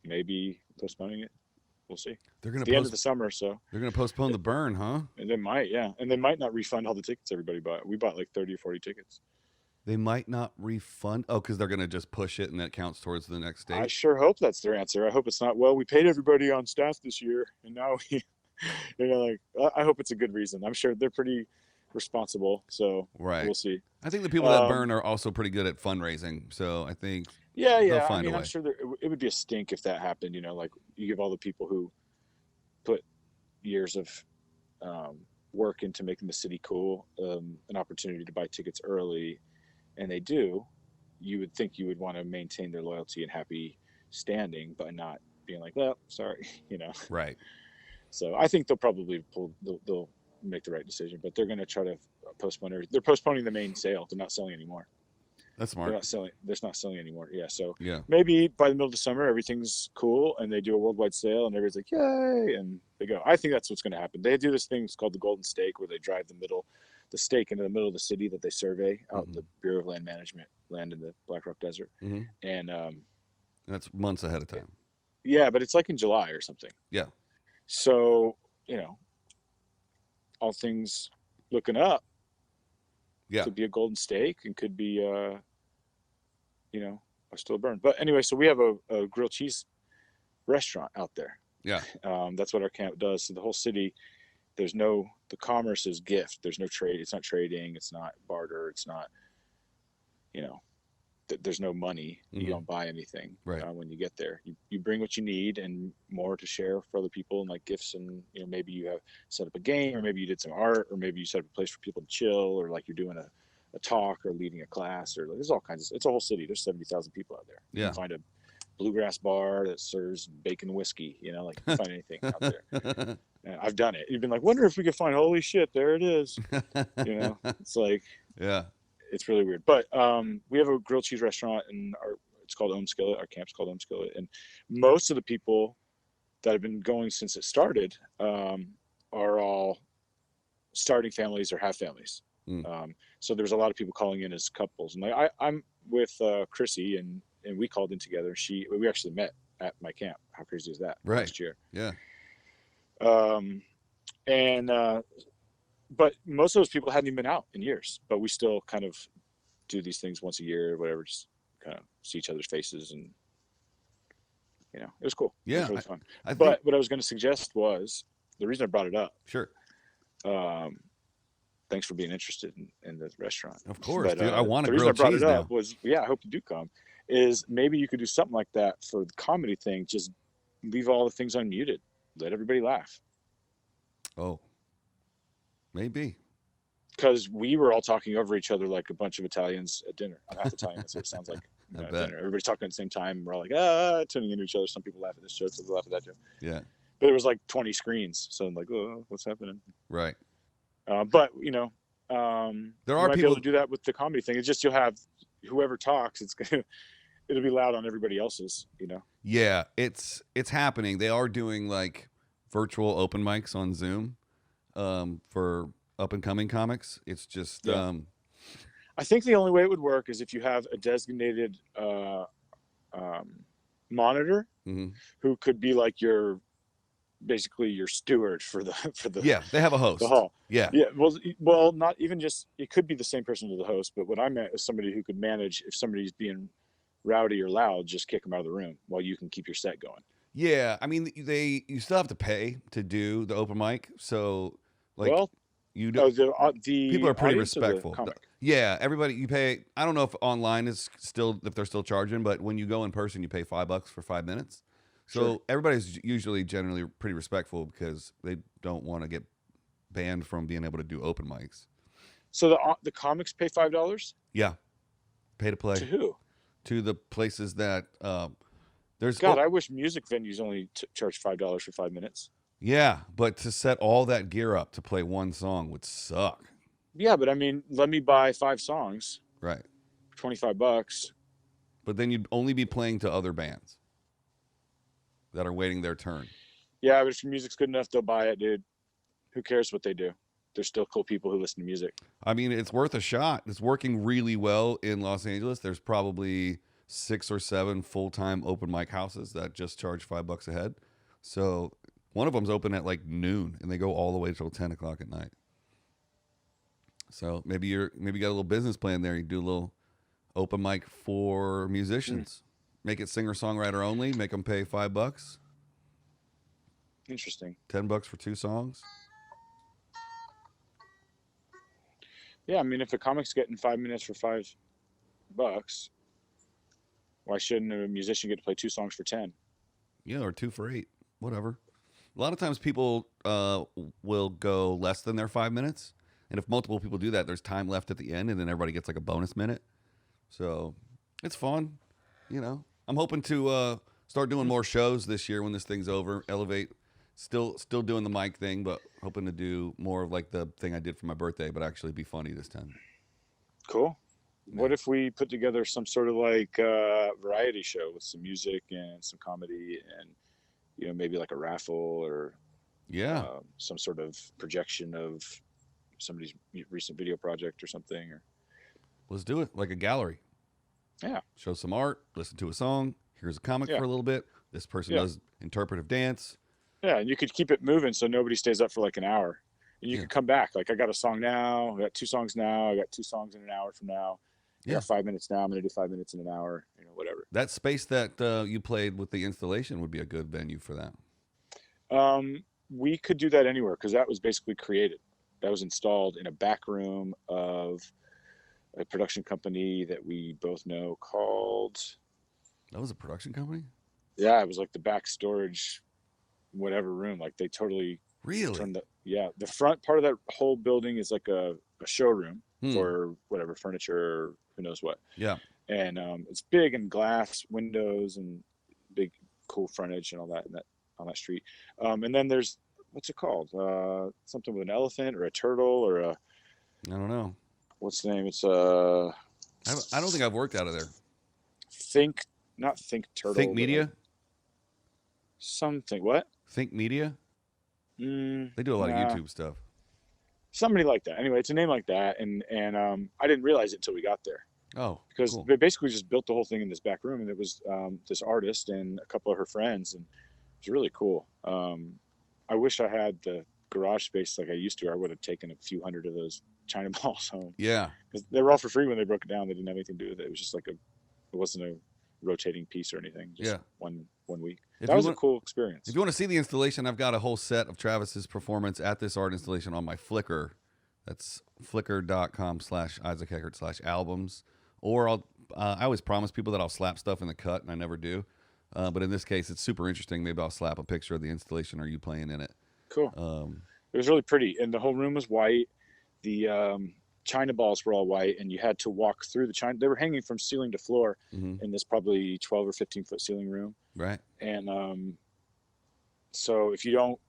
maybe postponing it. we'll see. They're gonna It's the end of the summer, so they're gonna postpone the burn, huh? and they might, yeah, and they might not refund all the tickets everybody bought. We bought like 30 or 40 tickets. They might not refund. Oh, because they're gonna just push it and that counts towards the next I date. sure hope that's their answer. I hope it's not, well, we paid everybody on staff this year, and now we, like, I hope it's a good reason. I'm sure they're pretty responsible, so Right. we'll see. I think the people that burn are also pretty good at fundraising, so I think Yeah, they'll I find mean, a I'm way. sure it would be a stink if that happened. Like you give all the people who put years of work into making the city cool an opportunity to buy tickets early, and they do. You would think you would want to maintain their loyalty and happy standing by not being like, well, sorry, Right. So I think they'll probably they'll make the right decision, but they're going to try to postpone everything. They're postponing the main sale. They're not selling anymore. That's smart. They're not selling anymore. Yeah. So Yeah. maybe by the middle of the summer, everything's cool and they do a worldwide sale and everybody's like, yay. And they go. I think that's what's going to happen. They do this thing called the Golden Stake where they drive the stake into the middle of the city that they survey out in the Bureau of Land Management, land in the Black Rock Desert. Mm-hmm. And that's months ahead of time. yeah, but it's like in July or something. Yeah. So, all things looking up. Yeah. Could be a golden stake and could be, still a burn. But anyway, so we have a grilled cheese restaurant out there. Yeah. That's what our camp does. So the whole city, the commerce is gift. There's no trade. It's not trading. It's not barter. It's not, there's no money. You don't buy anything when you get there. You bring what you need and more to share for other people and like gifts and, maybe you have set up a game or maybe you did some art or maybe you set up a place for people to chill or like you're doing a talk or leading a class or like, there's all kinds of, it's a whole city. There's 70,000 people out there. Yeah. You can find a bluegrass bar that serves bacon whiskey, like you can find anything out there. And I've done it. You've been like, wonder if we could find, holy shit, there it is. It's like, yeah. It's really weird, but we have a grilled cheese restaurant and it's called Ohm Skillet. Our camp's called Ohm Skillet, and most of the people that have been going since it started are all starting families or have families. So there's a lot of people calling in as couples, and like I'm with Chrissy, and we called in together. We actually met at my camp. How crazy is that? Right. Last year. Yeah. But most of those people hadn't even been out in years, but we still kind of do these things once a year or whatever, just kind of see each other's faces and, it was cool. Yeah. It was really fun. I think, but what I was going to suggest was the reason I brought it up. Sure. Thanks for being interested in the restaurant. Of course. But, dude, I want to the reason I grill brought cheese it up now. was, I hope you do come, is maybe you could do something like that for the comedy thing. Just leave all the things unmuted. Let everybody laugh. Oh. Maybe. Because we were all talking over each other like a bunch of Italians at dinner. I'm half Italian, so it sounds like at dinner. Everybody's talking at the same time. We're all like, tuning into each other. Some people laugh at this joke, some people laugh at that joke. Yeah. But it was like 20 screens. So I'm like, oh, what's happening? Right. But, there are might be people able to do that with the comedy thing. It's just you'll have whoever talks, it'll be loud on everybody else's, Yeah, it's happening. They are doing like virtual open mics on Zoom for up and coming comics. It's just I think the only way it would work is if you have a designated monitor who could be like basically your steward for the yeah, they have a host. The hall. Yeah. Well, not even just, it could be the same person as the host, but what I meant is somebody who could manage if somebody's being rowdy or loud, just kick them out of the room while you can keep your set going. Yeah, I mean you still have to pay to do the open mic, so like the people are pretty audience or the respectful. comic? Yeah, everybody you pay. I don't know if online is still if they're still charging, but when you go in person, you pay $5 for 5 minutes. So Sure. everybody's usually generally pretty respectful because they don't want to get banned from being able to do open mics. So the comics pay $5? Yeah, pay to play To who? to the places that there's. God, I wish music venues only charge $5 for 5 minutes. Yeah, but to set all that gear up to play one song would suck. Yeah, but I mean, let me buy 5 songs, Right. for $25. But then you'd only be playing to other bands that are waiting their turn. Yeah, but if your music's good enough, they'll buy it, dude. Who cares what they do? There's still cool people who listen to music. I mean, it's worth a shot. It's working really well in Los Angeles. There's probably 6 or 7 full-time open mic houses that just charge $5 a head. So One of them's open at like noon, and they go all the way till 10 o'clock at night. So maybe you got a little business plan there. You do a little open mic for musicians. Make it singer-songwriter only. Make them pay $5. Interesting. $10 for 2 songs. Yeah, I mean, if a comic's getting 5 minutes for $5, why shouldn't a musician get to play 2 songs for 10? Yeah, or 2 for 8. Whatever. A lot of times people will go less than their 5 minutes. And if multiple people do that, there's time left at the end, and then everybody gets like a bonus minute. So it's fun. You know, I'm hoping to start doing more shows this year when this thing's over. Elevate. Still doing the mic thing, but hoping to do more of like the thing I did for my birthday, but actually be funny this time. Cool. Yeah. What if we put together some sort of like variety show with some music and some comedy and, you know, maybe like a raffle or some sort of projection of somebody's recent video project or something? Or let's do it like a gallery. Yeah. Show some art, listen to a song. Here's a comic for a little bit. This person does interpretive dance. Yeah, and you could keep it moving so nobody stays up for like an hour. And you can come back. Like, I got a song now. I got 2 songs now. I got 2 songs in an hour from now. I got 5 minutes now. I'm going to do 5 minutes in an hour. You know, whatever. That space that you played with the installation would be a good venue for that. We could do that anywhere because that was basically created. That was installed in a back room of a production company that we both know called... That was a production company? Yeah, it was like the back storage whatever room. Like, they totally turned the front part of that whole building is like a showroom for whatever furniture or who knows what. Yeah. And it's big and glass windows and big cool frontage and all that on that street. And then there's, what's it called? Something with an elephant or a turtle or I don't know. What's the name? It's I don't think I've worked out of there. Not Think Turtle. Think Media? Something. What? Think Media? They do a lot of YouTube stuff. Somebody like that. Anyway, it's a name like that. And I didn't realize it until we got there. Oh, because cool. they basically just built the whole thing in this back room. And it was this artist and a couple of her friends. And it was really cool. I wish I had the garage space like I used to. I would have taken a few hundred of those China balls home. Yeah. Because they were all for free when they broke it down. They didn't have anything to do with it. It was just like it wasn't a rotating piece or anything. Just one week. That was a cool experience. If you want to see the installation, I've got a whole set of Travis's performance at this art installation on my Flickr. That's flickr.com/Isaac Heckert/albums. Or I always promise people that I'll slap stuff in the cut, and I never do. But in this case, it's super interesting. Maybe I'll slap a picture of the installation or you playing in it. Cool. It was really pretty, and the whole room was white. The China balls were all white, and you had to walk through the China. They were hanging from ceiling to floor in this probably 12 or 15 foot ceiling room. Right. And so if you don't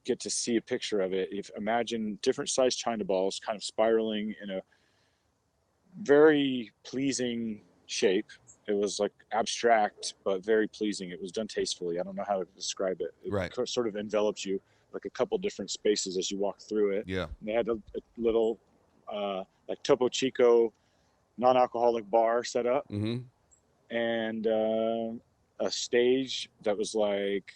get to see a picture of it, imagine different sized China balls kind of spiraling in a very pleasing shape. It was like abstract, but very pleasing. It was done tastefully. I don't know how to describe it. It sort of envelops you like a couple different spaces as you walk through it. Yeah. And they had a little like Topo Chico non-alcoholic bar set up. And a stage that was like,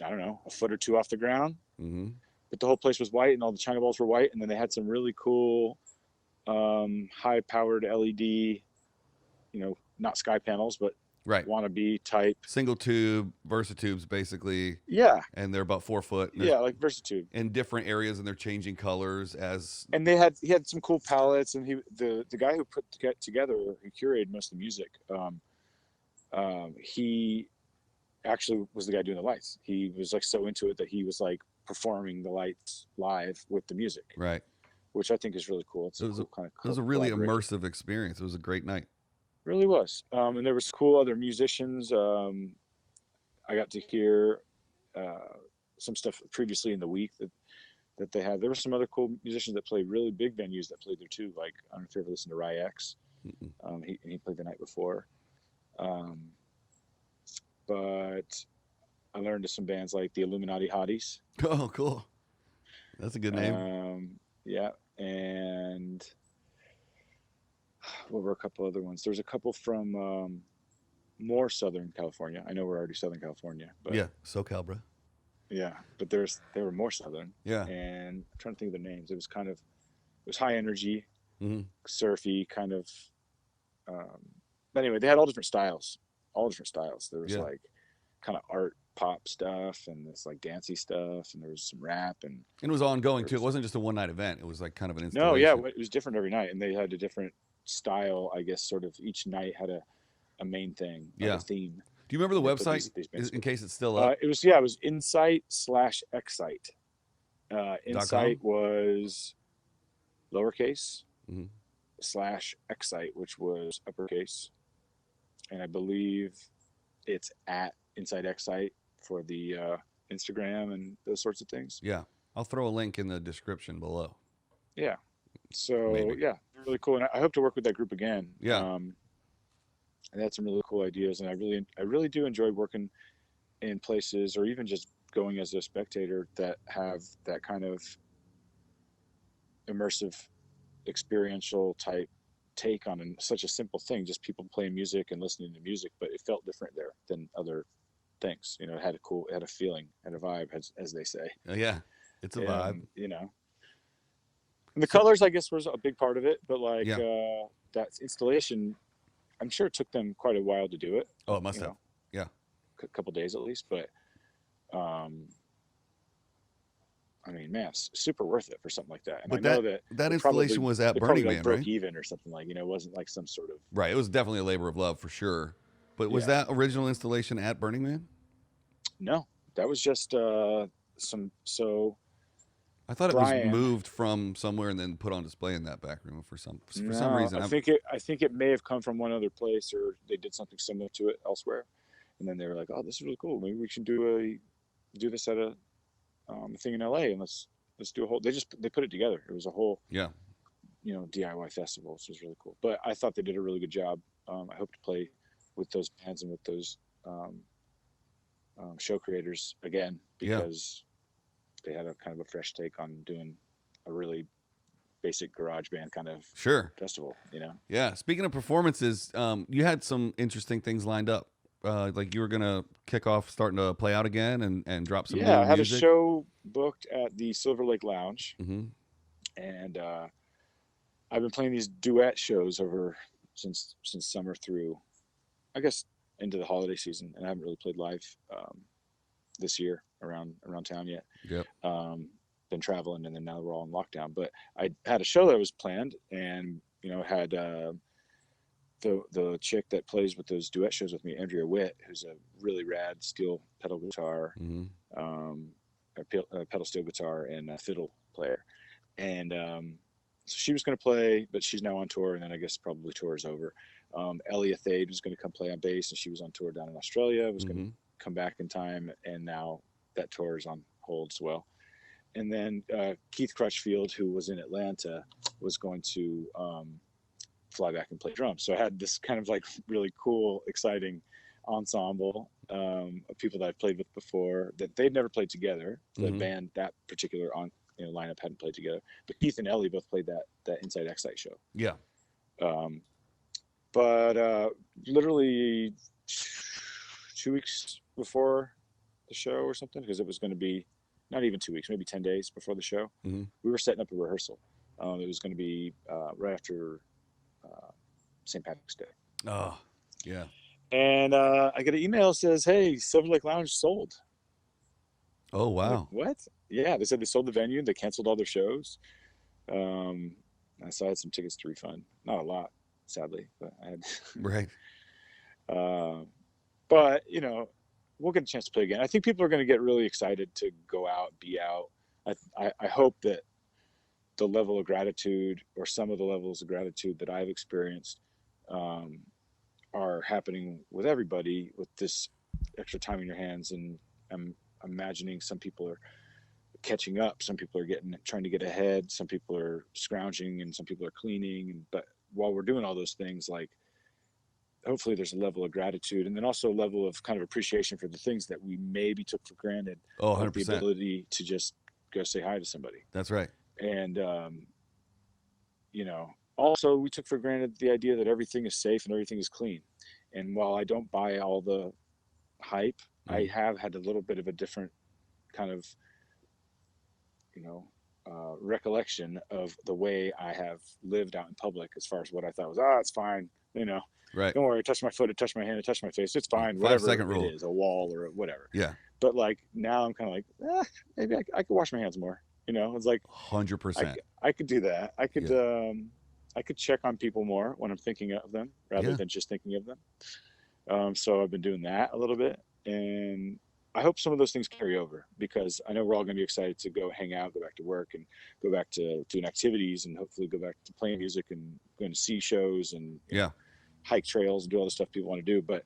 I don't know, a foot or two off the ground. But the whole place was white and all the China balls were white. And then they had some really cool high-powered LED, not sky panels, but wannabe type. Single tube, Versatubes, basically. Yeah. And they're about 4 foot. Yeah, like Versatube. In different areas, and they're changing colors as. And he had some cool palettes, and the guy who put together, who curated most of the music, he actually was the guy doing the lights. He was like so into it that he was like performing the lights live with the music. Right. Which I think is really cool. It was a really immersive experience. It was a great night. Really was. And there was cool other musicians. I got to hear some stuff previously in the week that they had. There were some other cool musicians that played really big venues that played there too. Like, I don't know if you ever listened to Ry X. He played the night before. But I learned of some bands like the Illuminati Hotties. Oh, cool. That's a good name. Yeah. And what were a couple other ones? There's a couple from more Southern California. I know we're already Southern California. But yeah, SoCal, bro. Yeah, but they were more Southern. Yeah. And I'm trying to think of their names. It was high energy, Hmm. surfy kind of. Um, but anyway, they had all different styles. There was Yeah. like kind of art pop stuff and this like dancey stuff, and there was some rap and And it was ongoing there too. It was wasn't just a one night event. It was like kind of an no, yeah, installation. it was different every night, and they had a different style. I guess sort of each night had a main thing, like a Yeah. theme. Do you remember And the they put website these bands in together. case it's still up? It was Insight/Excite. Insight .com? was lowercase Hmm. /Excite, which was uppercase, and I believe it's at Inside Excite for the Instagram and those sorts of things. Yeah. I'll throw a link in the description below. Yeah. So Maybe. yeah, really cool, and I hope to work with that group again. Yeah. And they had some really cool ideas, and I really do enjoy working in places, or even just going as a spectator, that have that kind of immersive, experiential type take on such a simple thing, just people playing music and listening to music, but it felt different there than other things. You know, it had a feeling, had a vibe, as they say. Yeah. It's a vibe. And and the So, colors, I guess, was a big part of it, but like yeah. that installation, I'm sure it took them quite a while to do it. Oh, it must have. Yeah. A couple days at least, but um I mean, man, super worth it for something like that. And I But know that that probably installation was at they Burning probably like Man, broke right? even or something, like, it wasn't like some sort of, Right. It was definitely a labor of love for sure. But was yeah. that original installation at Burning Man? No, that was just so I thought it was Brian. moved from somewhere and then put on display in that back room for some No, reason. I think it may have come from one other place, or they did something similar to it elsewhere, and then they were like, "Oh, this is really cool. Maybe we should do this at a thing in LA, and let's do a whole." They put it together. It was a whole Yeah. DIY festival, which was really cool. But I thought they did a really good job. I hope to play with those bands and with those show creators again, Yeah. because they had a kind of a fresh take on doing a really basic garage band kind of Sure. festival. Yeah. Speaking of performances, you had some interesting things lined up. Like you were gonna kick off starting to play out again and drop some Yeah, new I had a music. show booked at the Silver Lake Lounge, Hmm. and I've been playing these duet shows over since summer through, I guess, into the holiday season, and I haven't really played live this year around town yet. Yep. Been traveling, and then now we're all in lockdown. But I had a show that was planned, and had the chick that plays with those duet shows with me, Andrea Witt, who's a really rad steel pedal guitar, Hmm. a pedal steel guitar and a fiddle player, and so she was going to play, but she's now on tour, and then I guess probably tour is over. Elliot Thade was going to come play on bass, and she was on tour down in Australia. Was going to Hmm. come back in time, and now that tour is on hold as well. And then Keith Crutchfield, who was in Atlanta, was going to fly back and play drums. So I had this kind of like really cool, exciting ensemble of people that I've played with before that they'd never played together. The Hmm. band, that particular lineup, hadn't played together, but Keith and Ellie both played that Inside Excite show. Yeah. Um, but literally 2 weeks before the show or something, because it was going to be not even 2 weeks, maybe 10 days before the show, Hmm. we were setting up a rehearsal. It was going to be right after St. Patrick's Day. Oh, yeah. And I get an email that says, "Hey, Silver Lake Lounge sold." Oh, I'm like, wow. what? Yeah, they said they sold the venue. They canceled all their shows. So I had some tickets to refund. Not a lot, sadly, but I had. Right. But we'll get a chance to play again. I think people are going to get really excited to go out, be out. I hope that the level of gratitude, or some of the levels of gratitude that I've experienced, are happening with everybody with this extra time in your hands. And I'm imagining some people are catching up, some people are trying to get ahead, some people are scrounging, and some people are cleaning. But while we're doing all those things, like, hopefully there's a level of gratitude, and then also a level of kind of appreciation for the things that we maybe took for granted. Oh, Like the 100%. ability to just go say hi to somebody. That's right. And also we took for granted the idea that everything is safe and everything is clean. And while I don't buy all the hype, I have had a little bit of a different kind of, recollection of the way I have lived out in public as far as what I thought was, it's fine. Right. Don't worry, touch my foot, touch my hand, touch my face. It's fine. 5 Whatever second it rule. is, a wall or whatever. Yeah. But like now I'm kind of like, maybe I could wash my hands more. It's like 100%. I could do that. I could check on people more when I'm thinking of them rather than just thinking of them. So I've been doing that a little bit, and I hope some of those things carry over, because I know we're all going to be excited to go hang out, go back to work, and go back to doing activities, and hopefully go back to playing music and going to see shows and hike trails and do all the stuff people want to do. But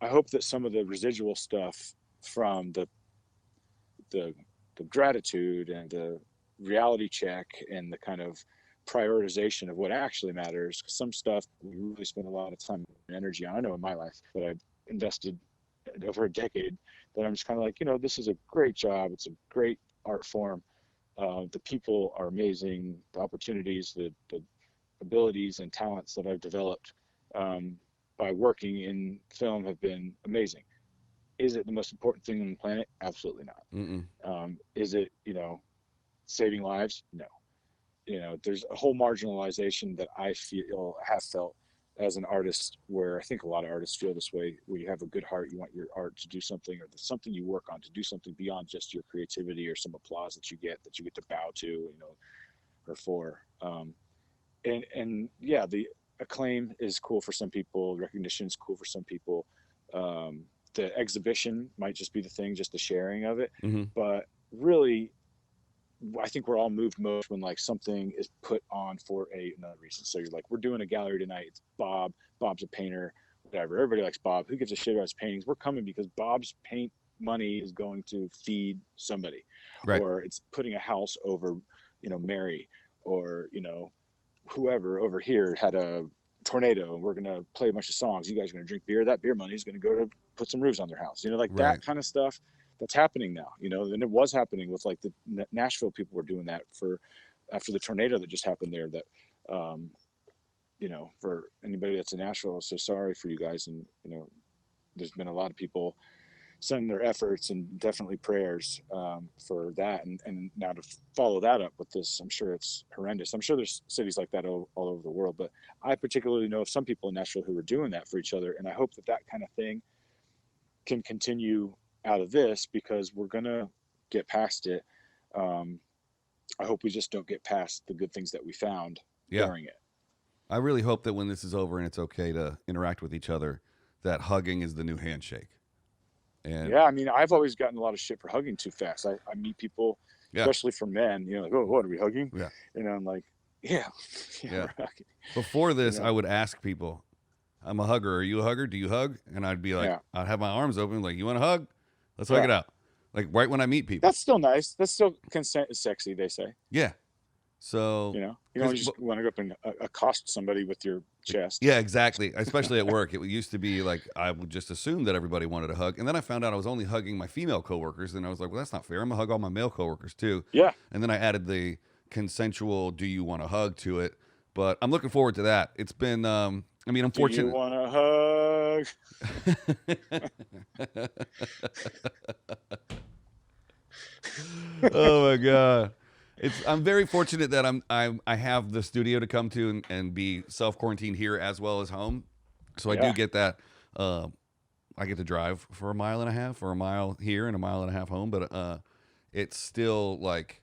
I hope that some of the residual stuff from the gratitude and the reality check and the kind of prioritization of what actually matters, some stuff we really spend a lot of time and energy on. I know in my life that I've invested over a decade, that I'm just kind of like, this is a great job. It's a great art form. The people are amazing. The opportunities, the abilities and talents that I've developed by working in film have been amazing. Is it the most important thing on the planet? Absolutely not. Is it, saving lives? No. There's a whole marginalization that I have felt as an artist, where I think a lot of artists feel this way, where you have a good heart, you want your art to do something, or something you work on to do something beyond just your creativity or some applause that you get to bow to, or for. The acclaim is cool for some people. Recognition is cool for some people. The exhibition might just be the thing, just the sharing of it. But really, I think we're all moved most when like something is put on for another reason. So you're like, we're doing a gallery tonight. It's Bob's a painter, whatever. Everybody likes Bob. Who gives a shit about his paintings? We're coming because Bob's paint money is going to feed somebody, right. Or it's putting a house over, Mary, or, whoever over here had a tornado and we're going to play a bunch of songs. You guys are going to drink beer. That beer money is going to go to put some roofs on their house, right. That kind of stuff. That's happening now, and it was happening with like the Nashville people were doing that after the tornado that just happened there. That, for anybody that's in Nashville, I'm so sorry for you guys. And, there's been a lot of people sending their efforts and definitely prayers for that. And now to follow that up with this, I'm sure it's horrendous. I'm sure there's cities like that all over the world, but I particularly know of some people in Nashville who are doing that for each other. And I hope that kind of thing can continue out of this, because we're gonna get past it. I hope we just don't get past the good things that we found during it. I really hope that when this is over and it's okay to interact with each other, that hugging is the new handshake. And I mean, I've always gotten a lot of shit for hugging too fast. I meet people, especially for men, like, oh, what are we hugging? Yeah. And I'm like, yeah. We're hugging. Before this, I would ask people, I'm a hugger. Are you a hugger? Do you hug? And I'd be like, I'd have my arms open, like, you want to hug? Let's hug it out. Like right when I meet people. That's still nice. That's still, consent is sexy, they say. Yeah. So, you don't just want to go up and accost somebody with your chest. Yeah, exactly. Especially at work. It used to be like, I would just assume that everybody wanted a hug. And then I found out I was only hugging my female coworkers. And I was like, well, that's not fair. I'm going to hug all my male coworkers too. Yeah. And then I added the consensual, do you want to hug to it? But I'm looking forward to that. It's been, I'm fortunate. Do you want to hug? Oh my God. I'm very fortunate that I have the studio to come to and be self-quarantined here as well as home. So I do get that. I get to drive for 1.5 miles or a mile here and 1.5 miles home. But it's still like,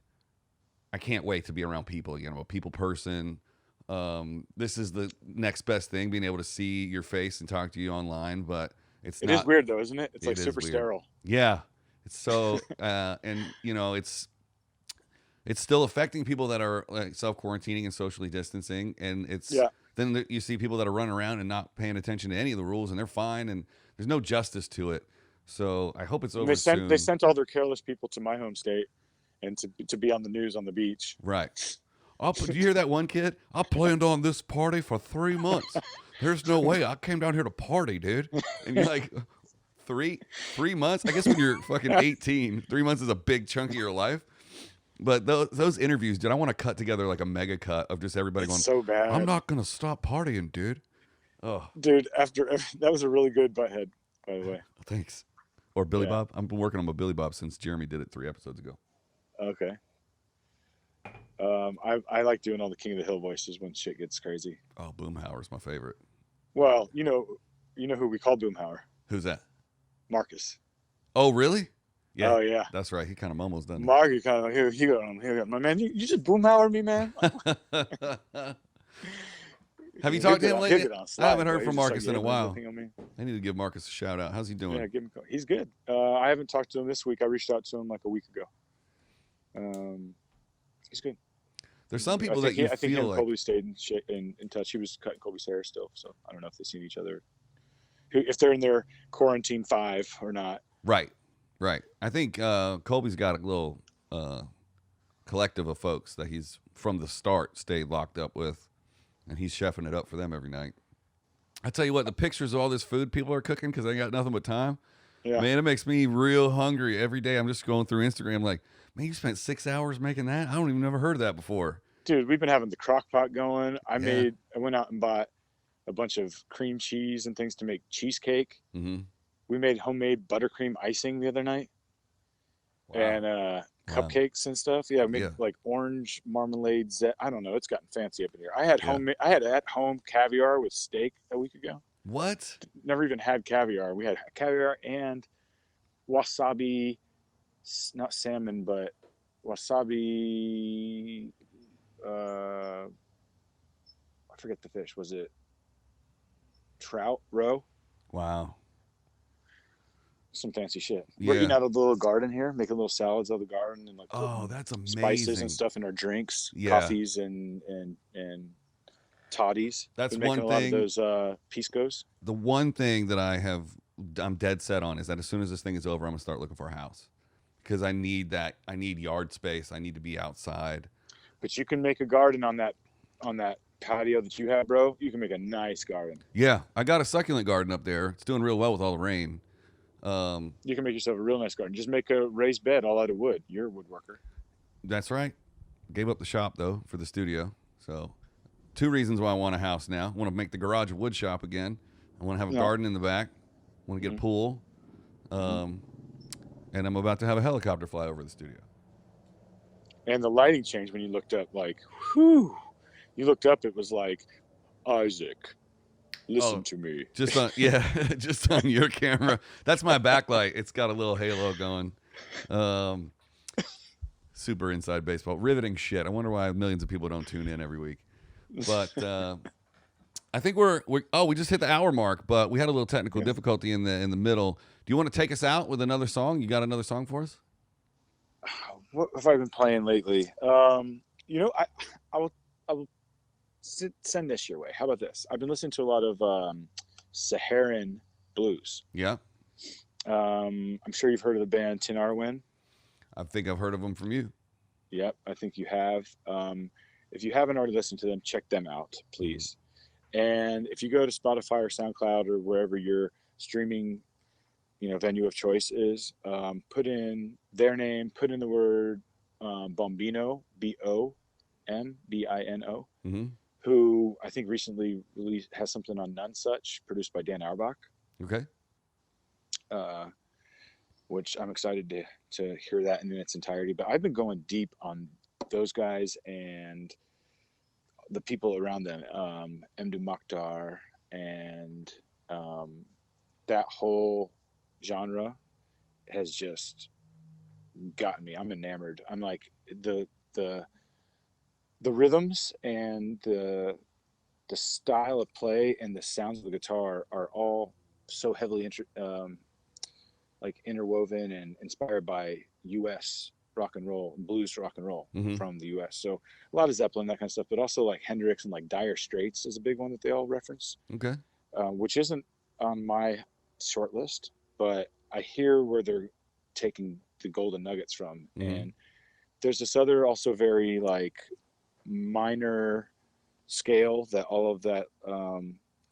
I can't wait to be around people again. I'm a people person. This is the next best thing, being able to see your face and talk to you online. But it is weird though, isn't it? It's like super sterile. Yeah. It's so, it's still affecting people that are like self-quarantining and socially distancing. And then you see people that are running around and not paying attention to any of the rules, and they're fine, and there's no justice to it. So I hope it's over soon. They sent all their careless people to my home state and to be on the news on the beach. Right. Did you hear that one kid? I planned on this party for 3 months. There's no way. I came down here to party, dude. And you're like, 3 months? I guess when you're fucking 18, 3 months is a big chunk of your life. But those interviews, dude, I want to cut together like a mega cut of just everybody going, so bad. I'm not going to stop partying, dude. Oh, dude, that was a really good butthead, by the way. Thanks. or Billy Yeah. Bob. I've been working on my Billy Bob since Jeremy did it 3 episodes ago. Okay. I like doing all the King of the Hill voices when shit gets crazy. Oh, Boomhauer's my favorite. Well, you know who we call Boomhauer? Who's that? Marcus. Oh, really? Yeah. Oh yeah. That's right. He kind of mumbles, doesn't Mark, you kind of here you go, my man. You just Boomhauer me, man. he? Have you talked to him lately? I haven't heard from Marcus in a while. I need to give Marcus a shout out. How's he doing? Yeah, give him. He's good. I haven't talked to him this week. I reached out to him like a week ago. He's good. There's some people that you I think feel him and like Colby stayed in touch. He was cutting Colby's hair still, so I don't know if they've seen each other, if they're in their quarantine 5 or not. Right. I think Colby's got a little collective of folks that he's from the start stayed locked up with, and he's chefing it up for them every night. I tell you what, the pictures of all this food people are cooking because they got nothing but time. Yeah. Man, it makes me real hungry every day. I'm just going through Instagram like, man, you spent 6 hours making that? I don't even never heard of that before. Dude, we've been having the crock pot going. I went out and bought a bunch of cream cheese and things to make cheesecake. Mm-hmm. We made homemade buttercream icing the other night. Wow. And cupcakes and stuff. Yeah, make like orange marmalade. I don't know. It's gotten fancy up in here. I had at home caviar with steak a week ago. What? Never even had caviar. We had caviar and wasabi, not salmon, but wasabi. I forget the fish. Was it trout roe? Wow. Some fancy shit. Yeah. We're eating out of the little garden here, making little salads out of the garden and like that's amazing. Spices and stuff in our drinks, coffees and toddies. That's Been one making thing. A lot of those piscos. The one thing that I'm dead set on is that as soon as this thing is over, I'm gonna start looking for a house because I need that. I need yard space. I need to be outside. But you can make a garden on that patio that you have, bro. You can make a nice garden. Yeah, I got a succulent garden up there. It's doing real well with all the rain. You can make yourself a real nice garden. Just make a raised bed all out of wood. You're a woodworker. That's right. Gave up the shop though for the studio. So 2 reasons why I want a house now. I want to make the garage a wood shop again. I want to have a garden in the back. I want to get a pool. And I'm about to have a helicopter fly over the studio. And the lighting changed when you looked up. Like, whew. You looked up. It was like, Isaac, listen to me. Just on just on your camera. That's my backlight. It's got a little halo going. Super inside baseball. Riveting shit. I wonder why millions of people don't tune in every week. But I think we just hit the hour mark, but we had a little technical difficulty in the middle. Do you want to take us out with another song? You got another song for us? What have I been playing lately? I will send this your way. How about this? I've been listening to a lot of Saharan blues. Yeah. I'm sure you've heard of the band Tin Arwen. I think I've heard of them from you. Yep, I think you have. If you haven't already listened to them, check them out, please. And if you go to Spotify or SoundCloud or wherever your streaming, venue of choice is, put in their name, put in the word Bombino, Bombino, who I think recently has something on None Such, produced by Dan Auerbach. Okay. Which I'm excited to hear that in its entirety. But I've been going deep on those guys and the people around them, Mdu Mokhtar, and that whole genre has just gotten me. I'm enamored. I'm like the rhythms and the style of play and the sounds of the guitar are all so heavily interwoven and inspired by U.S. rock and roll, blues rock and roll from the U.S. So a lot of Zeppelin, that kind of stuff, but also like Hendrix and like Dire Straits is a big one that they all reference. Okay. Which isn't on my short list, but I hear where they're taking the golden nuggets from. And there's this other also very like minor scale that all of that.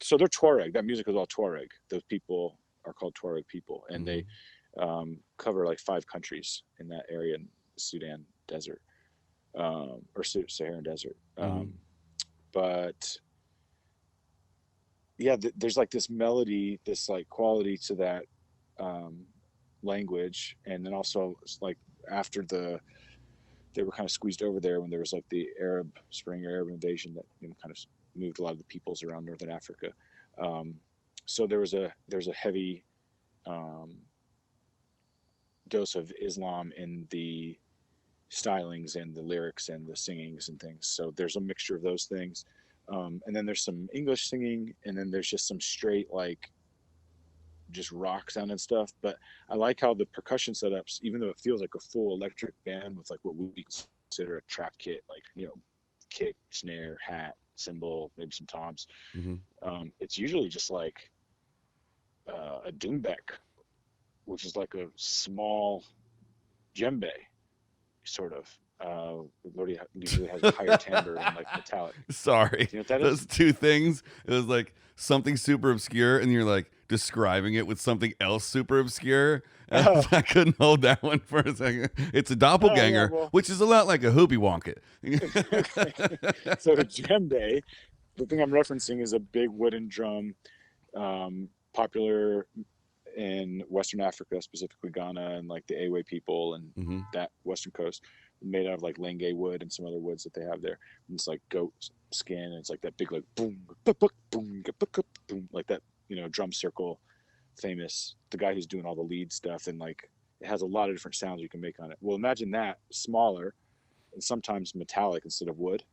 So they're Tuareg. That music is all Tuareg. Those people are called Tuareg people, and they cover like 5 countries in that area in the Sudan desert, or Saharan desert. But yeah, there's like this melody, this like quality to that language. And then also like after they were kind of squeezed over there when there was like the Arab Spring or Arab invasion that, you know, kind of moved a lot of the peoples around Northern Africa. So there's a heavy dose of Islam in the stylings and the lyrics and the singings and things. So there's a mixture of those things. And then there's some English singing, and then there's just some straight, like, just rock sound and stuff. But I like how the percussion setups, even though it feels like a full electric band with like what we consider a trap kit, like, you know, kick, snare, hat, cymbal, maybe some toms. It's usually just like a doumbek, which is like a small djembe, sort of. It usually has a higher timbre and like metallic. Sorry. Do you know what that Those is? two things. It was like something super obscure, and you're like describing it with something else super obscure. And Oh. I couldn't hold that one for a second. It's a doppelganger, well. which is a lot like a hoopy wonket. So a djembe, the thing I'm referencing is a big wooden drum, popular in Western Africa, specifically Ghana and like the Awe people and that Western coast, made out of like lenge wood and some other woods that they have there. And it's like goat skin, and it's like that big like boom, boom, boom, boom, like that, you know, drum circle. Famous, the guy who's doing all the lead stuff, and like it has a lot of different sounds you can make on it. Well, imagine that smaller and sometimes metallic instead of wood.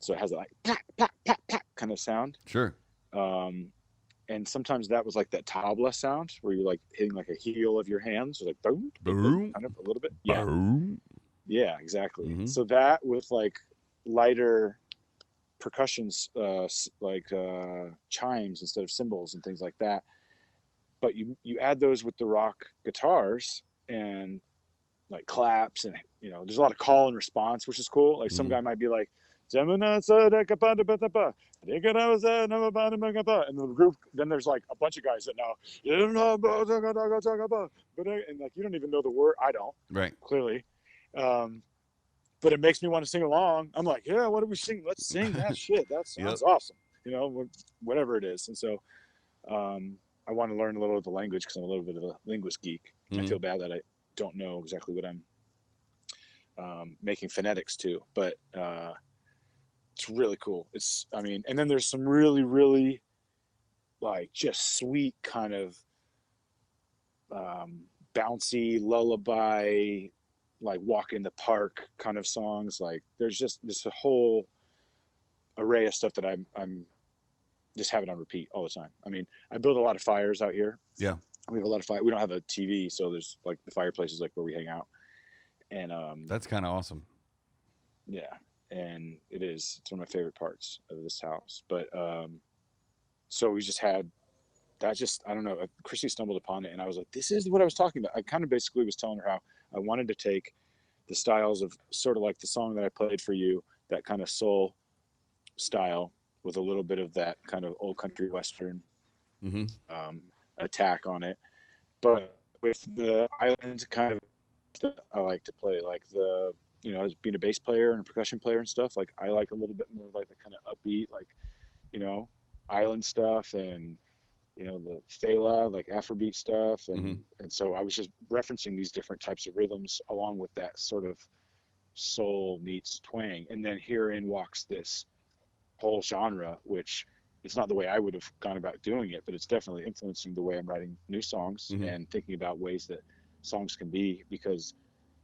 So it has a like pat, pat, pat, pat kind of sound. Sure. And sometimes that was like that tabla sound where you're like hitting like a heel of your hands, so like boom, Boom. kind of a little bit. Yeah. Boom. Yeah, exactly. So that with like lighter percussions, like chimes instead of cymbals and things like that. But you add those with the rock guitars and like claps, and, you know, there's a lot of call and response, which is cool. Like some guy might be like, and the group, then there's like a bunch of guys that know, and like you don't even know the word. I don't, Right. clearly. But it makes me want to sing along. I'm like, yeah, what do we sing? Let's sing that shit. That sounds awesome. You know, whatever it is. And so I want to learn a little of the language because I'm a little bit of a linguist geek. I feel bad that I don't know exactly what I'm making phonetics to, but it's really cool. And then there's some really, really like just sweet kind of bouncy lullaby, like walk in the park kind of songs. Like there's just a whole array of stuff that I'm just having on repeat all the time. I mean, I build a lot of fires out here. Yeah. We have a lot of fire. We don't have a TV, so there's like the fireplace is like where we hang out. And that's kind of awesome. Yeah. And it's one of my favorite parts of this house. But so we just had that. I don't know, Chrissy stumbled upon it, and I was like, this is what I was talking about. I kind of basically was telling her how I wanted to take the styles of sort of like the song that I played for you, that kind of soul style with a little bit of that kind of old country western attack on it, but with the island kind of I like to play, like the, you know, as being a bass player and a percussion player and stuff, like I like a little bit more like the kind of upbeat, like, you know, island stuff, and, you know, the Fela, like Afrobeat stuff. And so I was just referencing these different types of rhythms along with that sort of soul meets twang. And then herein walks this whole genre, which it's not the way I would have gone about doing it, but it's definitely influencing the way I'm writing new songs and thinking about ways that songs can be, because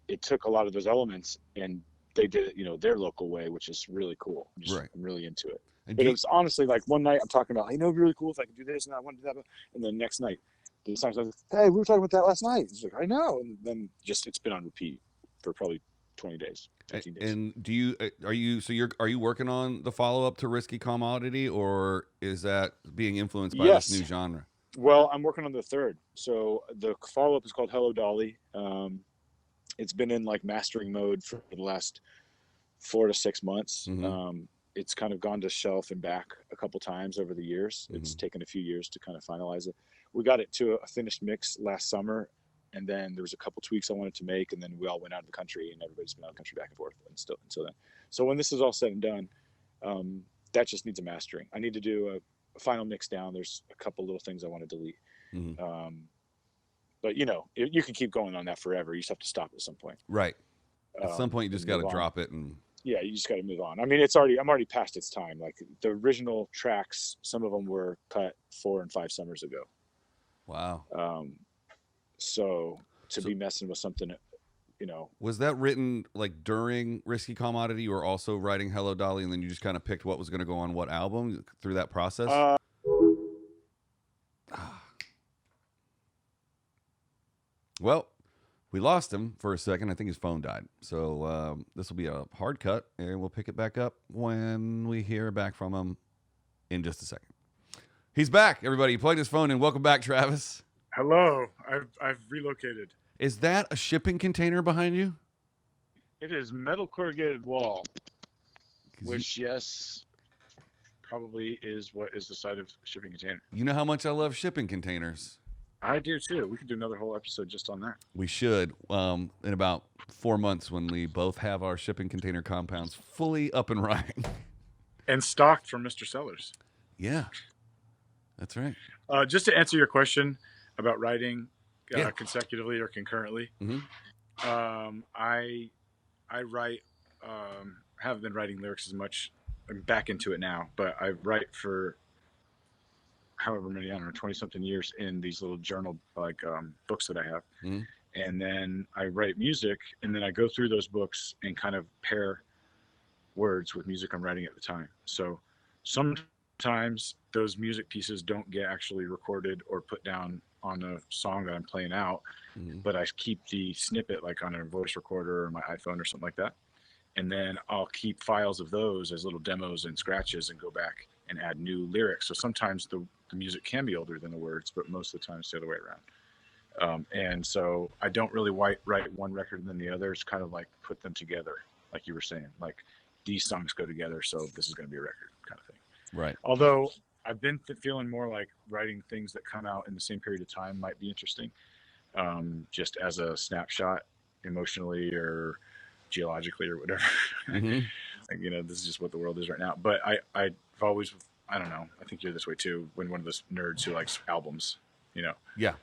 it took a lot of those elements and they did it, you know, their local way, which is really cool. I'm really into it. But it was honestly like one night I'm talking about, I know, it'd be really cool if I could do this and I want to do that. And then next night, the songs I was like, hey, we were talking about that last night. It's like, I know. And then just, it's been on repeat for probably 20 days, 15 days. And are you working on the follow-up to Risky Commodity, or is that being influenced by this new genre? Well, I'm working on the third. So the follow-up is called Hello Dolly. It's been in like mastering mode for the last 4 to 6 months. It's kind of gone to shelf and back a couple times over the years. It's taken a few years to kind of finalize it. We got it to a finished mix last summer, and then there was a couple tweaks I wanted to make, and then we all went out of the country, and everybody's been out of the country back and forth until then. So when this is all said and done, that just needs a mastering. I need to do a final mix down. There's a couple little things I want to delete. But you can keep going on that forever. You just have to stop at some point. Right. At some point, you just got to move on. drop it and. Yeah, you just got to move on. I mean, I'm already past its time. Like the original tracks, some of them were cut 4 and 5 summers ago. Wow. So be messing with something, Was that written like during Risky Commodity, or also writing Hello Dolly, and then you just kind of picked what was going to go on what album through that process? Well, we lost him for a second. I think his phone died. So this will be a hard cut, and we'll pick it back up when we hear back from him in just a second. He's back, everybody. He plugged his phone in. Welcome back, Travis. Hello. I've relocated. Is that a shipping container behind you? It is metal corrugated wall, which, yes, probably is what is the side of shipping container. You know how much I love shipping containers. I do too. We could do another whole episode just on that. We should. In about 4 months, when we both have our shipping container compounds fully up and running. And stocked from Mr. Sellers. Yeah, that's right. Just to answer your question about writing consecutively or concurrently, I write. Haven't been writing lyrics as much. I'm back into it now, but I write for however many, I don't know, 20-something years in these little journal books that I have. And then I write music, and then I go through those books and kind of pair words with music I'm writing at the time. So sometimes those music pieces don't get actually recorded or put down on a song that I'm playing out, but I keep the snippet like on a voice recorder or my iPhone or something like that. And then I'll keep files of those as little demos and scratches and go back and add new lyrics. So sometimes the music can be older than the words, but most of the time it's the other way around. And so I don't really write one record and then the other. It's kind of like put them together, like you were saying, like these songs go together, so this is going to be a record kind of thing. Right. Although I've been feeling more like writing things that come out in the same period of time might be interesting, just as a snapshot emotionally or geologically or whatever. Like, this is just what the world is right now. But I've always, I don't know, I think you're this way too, when one of those nerds who likes albums, Yeah.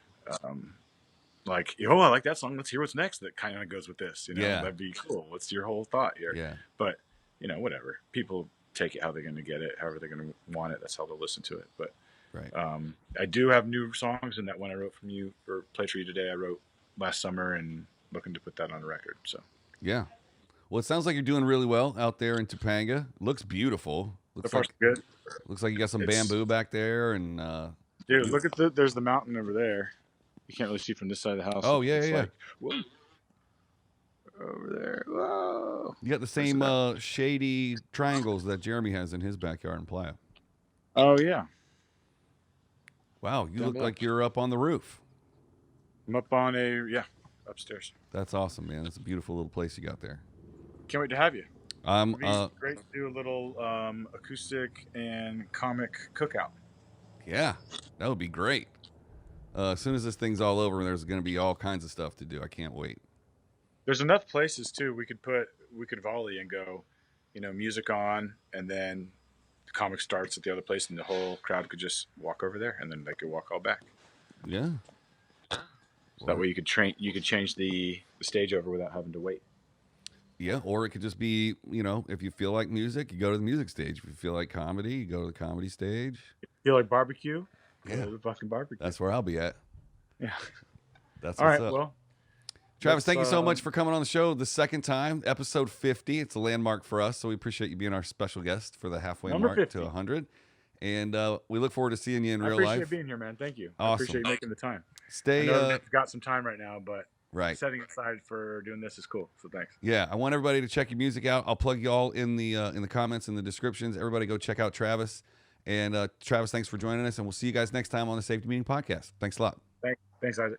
Like, I like that song. Let's hear what's next. That kind of goes with this, Yeah. That'd be cool. What's your whole thought here? Yeah. But, whatever. People take it how they're going to get it, however they're going to want it. That's how they'll listen to it. But Right. I do have new songs, and that one I wrote from you or played for you today, I wrote last summer, and looking to put that on a record. So Yeah. Well, it sounds like you're doing really well out there in Topanga. Looks beautiful. Looks so far, like so good. Looks like you got some bamboo back there, and Dude, look at there's the mountain over there. You can't really see from this side of the house. Oh, yeah, It's yeah. like, whoa. Over there. Whoa. you got the same shady triangles that Jeremy has in his backyard in Playa. Oh, yeah. Wow, you Down look below. like you're up on the roof. I'm up on upstairs. That's awesome, man. It's a beautiful little place you got there. Can't wait to have you. I'm It'd be great to do a little acoustic and comic cookout. Yeah, that would be great. As soon as this thing's all over, there's going to be all kinds of stuff to do. I can't wait. There's enough places too. We could volley and go, music on, and then the comic starts at the other place, and the whole crowd could just walk over there, and then they could walk all back. Yeah. So that way you could change the stage over without having to wait. Yeah, or it could just be, if you feel like music, you go to the music stage. If you feel like comedy, you go to the comedy stage. Feel like barbecue? Yeah. Go to the fucking barbecue. That's where I'll be at. Yeah. That's all what's right. up. Well, Travis, thank you so much for coming on the show the second time, episode 50. It's a landmark for us, so we appreciate you being our special guest for the halfway Number mark 50. to 100. And we look forward to seeing you in I real appreciate life. being here, man. Thank you. Awesome. I appreciate you making the time. Stay. I know everybody's got some time right now, but right. setting aside for doing this is cool. So thanks. Yeah, I want everybody to check your music out. I'll plug you all in the comments and the descriptions. Everybody go check out Travis. And Travis, thanks for joining us, and we'll see you guys next time on the Safety Meeting Podcast. Thanks a lot. Thanks, Isaac.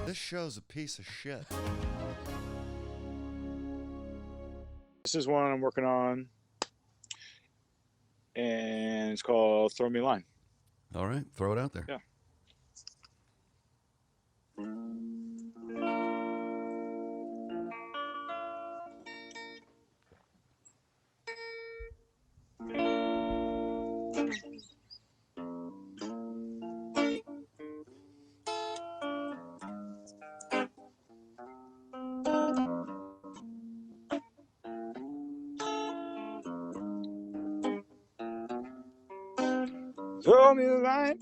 This show's a piece of shit. This is one I'm working on, and it's called "Throw Me a Line." All right, throw it out there. Yeah. Throw me a line.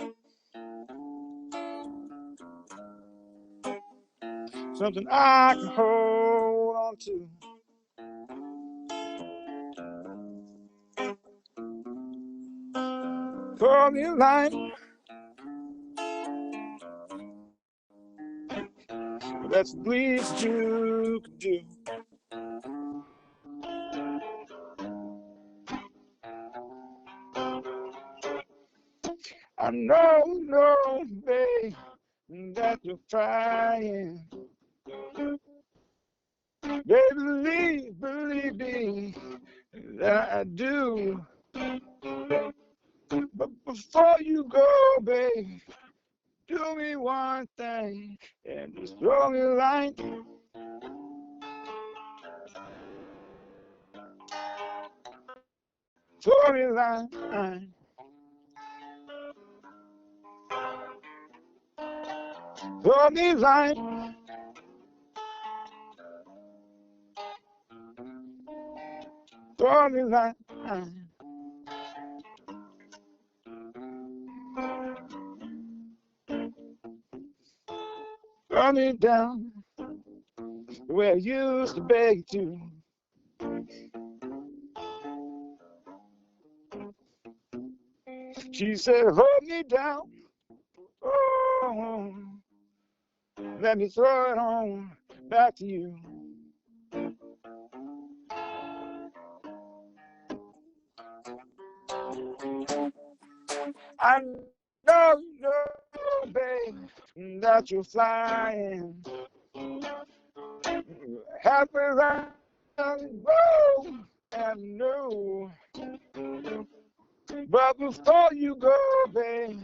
Something I can hold on to. Throw me a line. That's the least you can do. I know, babe, that you're trying. Baby, believe me, that I do. But before you go, babe, do me one thing and just throw me a line. Throw me a line. Throw me a line. Throw me a line. Throw me down where I used to beg you to. She said, hold me down. Oh, let me throw it on back to you. I know, babe, that you're flying halfway around the world, and no. But before you go, babe,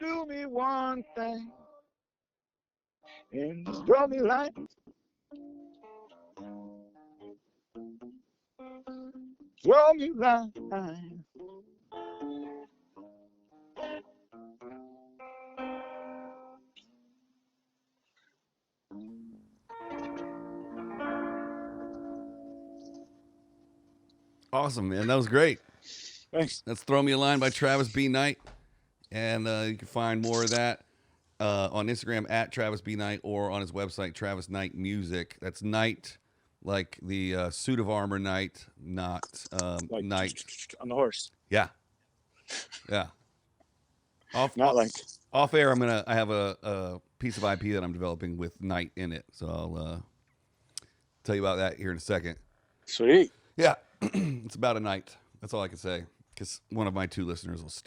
do me one thing and just throw me like. Throw me line. Awesome, man. That was great. Thanks. That's Throw Me a Line by Travis B. Knight. And you can find more of that on Instagram at Travis B. Knight or on his website, Travis Knight Music. That's Knight, like the suit of armor Knight, not Like Knight. on the horse. Yeah. Yeah. Not like. Off air, I have a piece of IP that I'm developing with Knight in it. So I'll tell you about that here in a second. Sweet. Yeah. It's about a knight. That's all I can say. Because one of my two listeners will steal